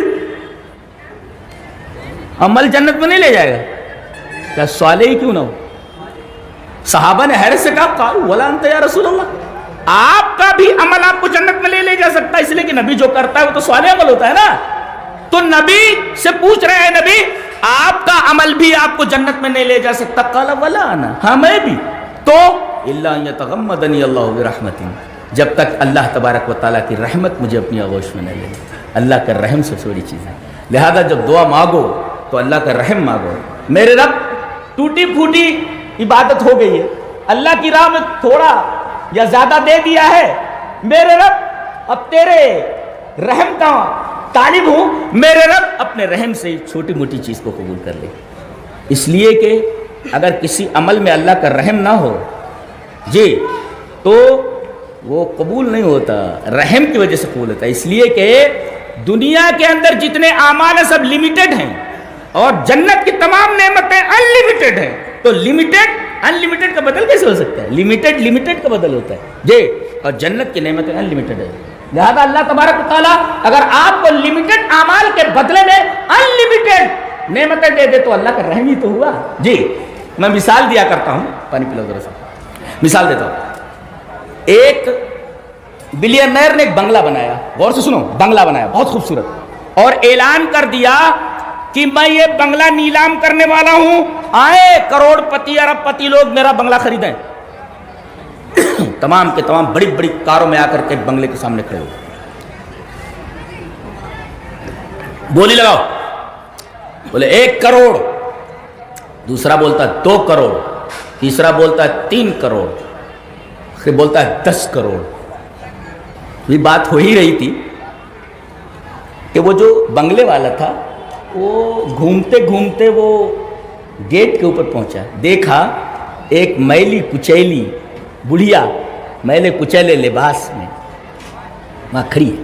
عمل جنت میں نہیں لے جائے گا، کیا صالح ہی کیوں نہ ہو؟ صحابہ نے حیرت سے کہا قالوا ولا انت یا رسول اللہ، آپ کا بھی عمل آپ کو جنت میں لے جا سکتا ہے، اس لیے کہ نبی جو کرتا ہے وہ تو صالح عمل ہوتا ہے نا. تو نبی سے پوچھ رہے ہیں نبی آپ کا عمل بھی آپ کو جنت میں نہیں لے جا سکتا. قال ولا انا، ہاں میں بھی. تو الا ان يتغمدني الله برحمة، جب تک اللہ تبارک و تعالیٰ کی رحمت مجھے اپنی آغوش میں نہ لے. اللہ کا رحم سب سے بڑی چیز ہے. لہذا جب دعا مانگو تو اللہ کا رحم مانگو. میرے رب ٹوٹی پھوٹی عبادت ہو گئی ہے، اللہ کی راہ میں تھوڑا یا زیادہ دے دیا ہے، میرے رب اب تیرے رحم کا طالب ہوں، میرے رب اپنے رحم سے چھوٹی موٹی چیز کو قبول کر لے. اس لیے کہ اگر کسی عمل میں اللہ کا رحم نہ ہو جی تو وہ قبول نہیں ہوتا، رحم کی وجہ سے قبول ہوتا ہے. اس لیے کہ دنیا کے اندر جتنے اعمال ہیں سب لمیٹڈ ہیں، اور جنت کی تمام نعمتیں انلمیٹڈ ہیں. تو لمیٹڈ انلمیٹڈ کا بدل کیسے ہو سکتا ہے؟ لمیٹڈ کا بدل ہوتا ہے جی، اور جنت کی نعمتیں انلمیٹڈ ہیں. لہذا اللہ تبارک و تعالیٰ اگر آپ کو لمیٹڈ اعمال کے بدلے میں انلمیٹڈ نعمتیں دے دے تو اللہ کا رحم ہی تو ہوا. جی میں مثال دیا کرتا ہوں، پانی پلا ذرا سا، مثال دیتا ہوں. ایک بلینئر نے ایک بنگلہ بنایا، غور سے سنو، بنگلہ بنایا بہت خوبصورت، اور اعلان کر دیا کہ میں یہ بنگلہ نیلام کرنے والا ہوں، آئے کروڑ پتی ارب پتی لوگ میرا بنگلہ خریدیں. تمام کے تمام بڑی بڑی کاروں میں آ کر کے بنگلے کے سامنے کھڑے ہو، بولی لگاؤ، بولے 1 کروڑ، دوسرا بولتا 2 کروڑ، تیسرا بولتا 3 کروڑ، پھر بولتا 10 کروڑ. یہ بات ہو ہی رہی تھی کہ وہ جو بنگلے والا تھا وہ گھومتے گھومتے وہ گیٹ کے اوپر پہنچا، دیکھا ایک میلی کچیلی بڑھیا میلے کچیلے لباس میں وہاں کھڑی ہے.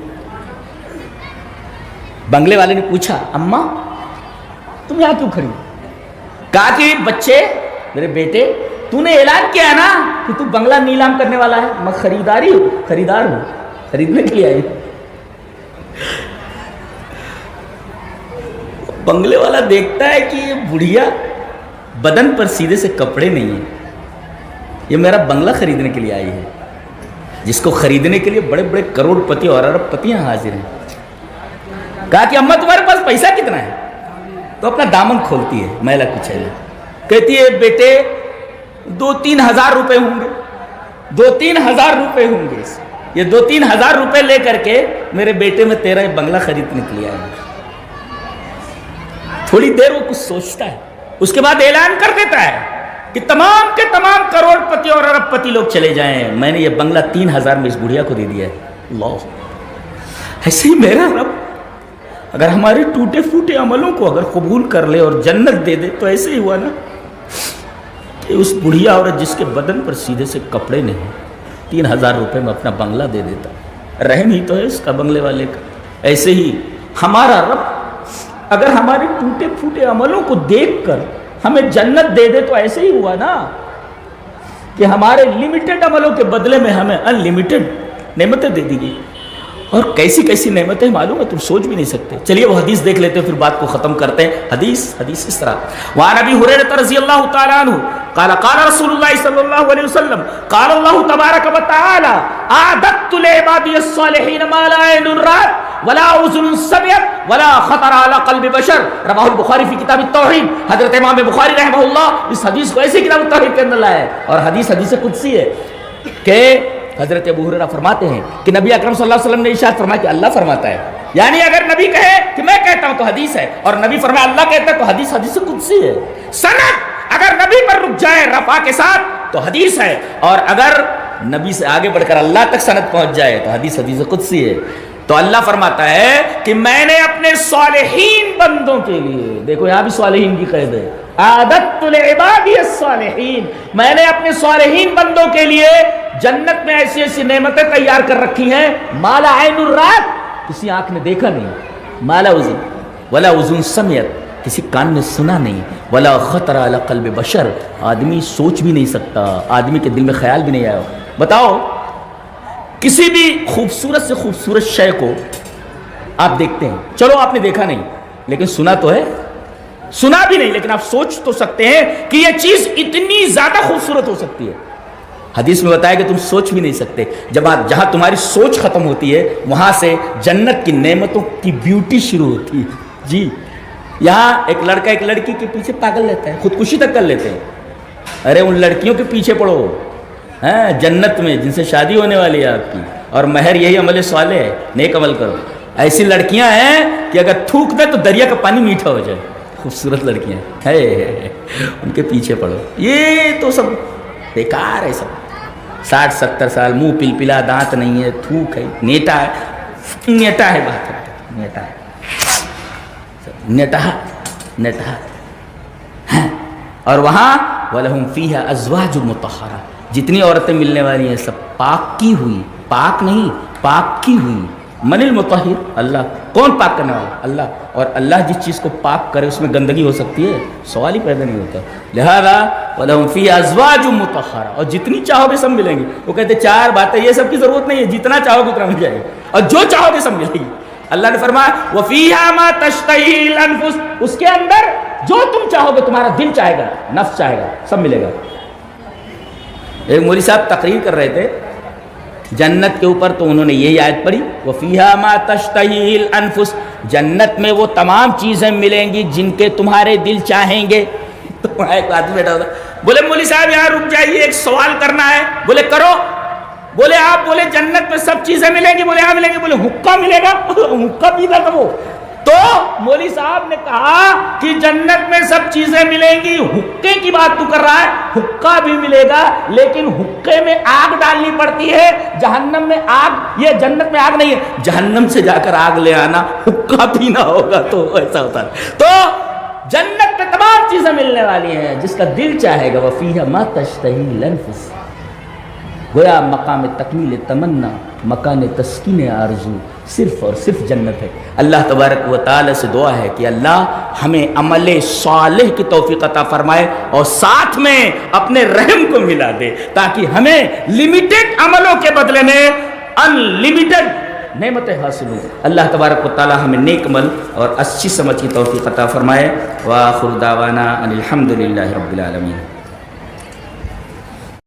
بنگلے والے نے پوچھا اماں تم یہاں کیوں کھڑی؟ کہا کہ بچے میرے بیٹے تو نے اعلان کیا ہے نا کہ تو بنگلہ نیلام کرنے والا ہے، میں خریدار ہوں، خریدنے کے لیے آئی. بنگلے والا دیکھتا ہے کہ یہ بڑھیا بدن پر سیدھے سے کپڑے نہیں ہیں، یہ میرا بنگلہ خریدنے کے لیے آئی ہے، جس کو خریدنے کے لیے بڑے بڑے کروڑ پتی اور ارب پتیاں حاضر ہیں. کہا کہ اماں تمہارے پاس پیسہ کتنا ہے؟ تو اپنا دامن کھولتی ہے میلا کچیلا، کہتی ہے بیٹے 2-3 ہزار روپے ہوں گے، 2-3 ہزار روپے ہوں گے. یہ 2-3 ہزار روپے لے کر کے میرے بیٹے میں تیرا بنگلہ خریدنے کے لیے آیا. تھوڑی دیر وہ کچھ سوچتا ہے، اس کے بعد اعلان کر دیتا ہے کہ تمام کے تمام کروڑ پتی اور ارب پتی لوگ چلے جائیں، میں نے یہ بنگلہ 3 ہزار میں اس بڑھیا کو دے دیا ہے. اللہ، ایسے ہی میرا رب اگر ہمارے ٹوٹے پھوٹے عملوں کو اگر قبول کر لے اور جنت دے دے تو ایسے ہی ہوا نا کہ اس بڑھیا عورت جس کے بدن پر سیدھے سے کپڑے نہیں، 3 ہزار روپے میں اپنا بنگلہ دے دیتا. رحم ہی تو ہے اس کا بنگلے والے کا. ایسے ہی ہمارا رب اگر ہمارے ٹوٹے پھوٹے عملوں کو دیکھ کر ہمیں جنت دے دے تو ایسے ہی ہوا نا کہ ہمارے لمیٹڈ عملوں کے بدلے میں ہمیں ان لمیٹڈ نعمتیں دے دی گئی. اور کیسی کیسی نعمتیں معلوم ہے، تم سوچ بھی نہیں سکتے. چلیے وہ حدیث دیکھ لیتے ہیں پھر بات کو ختم کرتے ہیں. حدیث اس طرح وعن ابی ہریرہ رضی اللہ تعالی عنہ قال قال رسول اللہ صلی اللہ علیہ وسلم قال اللہ تبارک و تعالی اعددت لعبادی الصالحین ما لا عین رأت ولا اذن سمعت ولا خطر علی قلب بشر. رواہ البخاری فی کتاب التوحید. حضرت امام بخاری رحمہ اللہ اس حدیث کو ایسی کتاب التوحید کے اندر لائے ہیں. اور حدیث قدسی ہے کہ حضرت ابو ہریرہ فرماتے ہیں کہ نبی اکرم صلی اللہ علیہ وسلم نے ارشاد فرمایا کہ اللہ فرماتا ہے. یعنی اگر نبی کہے کہ میں کہتا ہوں تو حدیث ہے، اور نبی فرمایا اللہ کہتا ہے تو حدیث قدسی ہے. سند اگر نبی پر رک جائے رفع کے ساتھ تو حدیث ہے، اور اگر نبی سے آگے بڑھ کر اللہ تک سند پہنچ جائے تو حدیث قدسی ہے. تو اللہ فرماتا ہے کہ میں نے اپنے صالحین بندوں کے لیے، دیکھو یہاں بھی صالحین کی قید ہے، اعددت لعبادی الصالحین، میں نے اپنے صالحین بندوں کے لیے جنت میں ایسی ایسی نعمتیں تیار کر رکھی ہیں ما لا عین رأت، کسی آنکھ نے دیکھا نہیں، ما لا اذن ولا اذن سمعت، کسی کان نے سنا نہیں، ولا خطر علی قلب بشر، آدمی سوچ بھی نہیں سکتا، آدمی کے دل میں خیال بھی نہیں آیا. بتاؤ کسی بھی خوبصورت سے خوبصورت شے کو آپ دیکھتے ہیں، چلو آپ نے دیکھا نہیں لیکن سنا تو ہے، سنا بھی نہیں لیکن آپ سوچ تو سکتے ہیں کہ یہ چیز اتنی زیادہ خوبصورت ہو سکتی ہے. حدیث میں بتایا کہ تم سوچ بھی نہیں سکتے. جہاں تمہاری سوچ ختم ہوتی ہے وہاں سے جنت کی نعمتوں کی بیوٹی شروع ہوتی ہے. جی یہاں ایک لڑکا ایک لڑکی کے پیچھے پاگل رہتا ہے، خودکشی تک کر لیتے ہیں. ارے ان لڑکیوں کے پیچھے پڑو جنت میں جن سے شادی ہونے والی ہے آپ کی، اور مہر یہی عمل صالح ہے، نیک عمل کرو. ایسی لڑکیاں ہیں کہ اگر تھوک دے تو دریا کا پانی میٹھا ہو جائے. خوبصورت لڑکیاں ہے ان کے پیچھے پڑو. یہ تو سب بیکار ہے، سب 60-70 سال منہ پلپلا، دانت نہیں ہے، تھوک ہے، نیٹا ہے بات ہے، نیٹا. اور وہاں وَلَهُمْ فِيهَا أَزْوَاجٌ مُطَهَّرَةٌ، جتنی عورتیں ملنے والی ہیں سب پاک کی ہوئی، پاک نہیں پاک کی ہوئی. من المطہر، اللہ. کون پاک کرنے والا؟ اللہ. اور اللہ جس چیز کو پاک کرے اس میں گندگی ہو سکتی ہے؟ سوال ہی پیدا نہیں ہوتا. لہذا وَلَهُمْ فِيهَا أَزْوَاجٌ مُطَهَّرَةٌ، اور جتنی چاہو گے سب ملیں گے. وہ کہتے 4 باتیں، یہ سب کی ضرورت نہیں ہے، جتنا چاہو گے اتنا مل جائے گا، اور جو چاہو گے سب ملے گی. اللہ نے فرمایا وَفِيهَا مَا تَشْتَهِي الْأَنفُسُ، اس کے اندر جو تم چاہو گے، تمہارا دل چاہے گا، نفس چاہے گا، سب ملے گا. ایک مولوی صاحب تقریر کر رہے تھے جنت کے اوپر، تو انہوں نے یہی آیت پڑھی وَفِيهَا مَا تَشْتَهِي الْأَنفُسُ، جنت میں وہ تمام چیزیں ملیں گی جن کے تمہارے دل چاہیں گے. تو وہاں ایک آدمی بیٹھا ہوتا، بولے مولوی صاحب یہاں رک جائیے، ایک سوال کرنا ہے. بولے کرو. بولے آپ بولے جنت میں سب چیزیں ملیں گی؟ بولے ہاں ملیں گی. بولے حقہ ملے گا؟ حقہ پیتا تھا وہ. تو مولوی صاحب نے کہا کہ جنت میں سب چیزیں ملیں گی، حقے کی بات تو کر رہا ہے، حقہ بھی ملے گا لیکن حقے میں آگ ڈالنی پڑتی ہے. جہنم میں آگ، یہ جنت میں آگ نہیں ہے، جہنم سے جا کر آگ لے آنا، حقہ پینا ہوگا تو ایسا ہوتا ہے. تو جنت میں تمام چیزیں ملنے والی ہیں جس کا دل چاہے گا. وَفِيهَا مَا تَشْتَهِي الْأَنفُسُ، گویا مقام تکمیل تمنا، مکان تسکین آرزو صرف اور صرف جنت ہے. اللہ تبارک و تعالی سے دعا ہے کہ اللہ ہمیں عمل صالح کی توفیق عطا فرمائے اور ساتھ میں اپنے رحم کو ملا دے، تاکہ ہمیں لمیٹڈ عملوں کے بدلے میں ان لمیٹڈ نعمتیں حاصل ہوں. اللہ تبارک و تعالی ہمیں نیک عمل اور اچھی سمجھ کی توفیق عطا فرمائے. وآخر دعوانا ان الحمد للہ رب العالمین.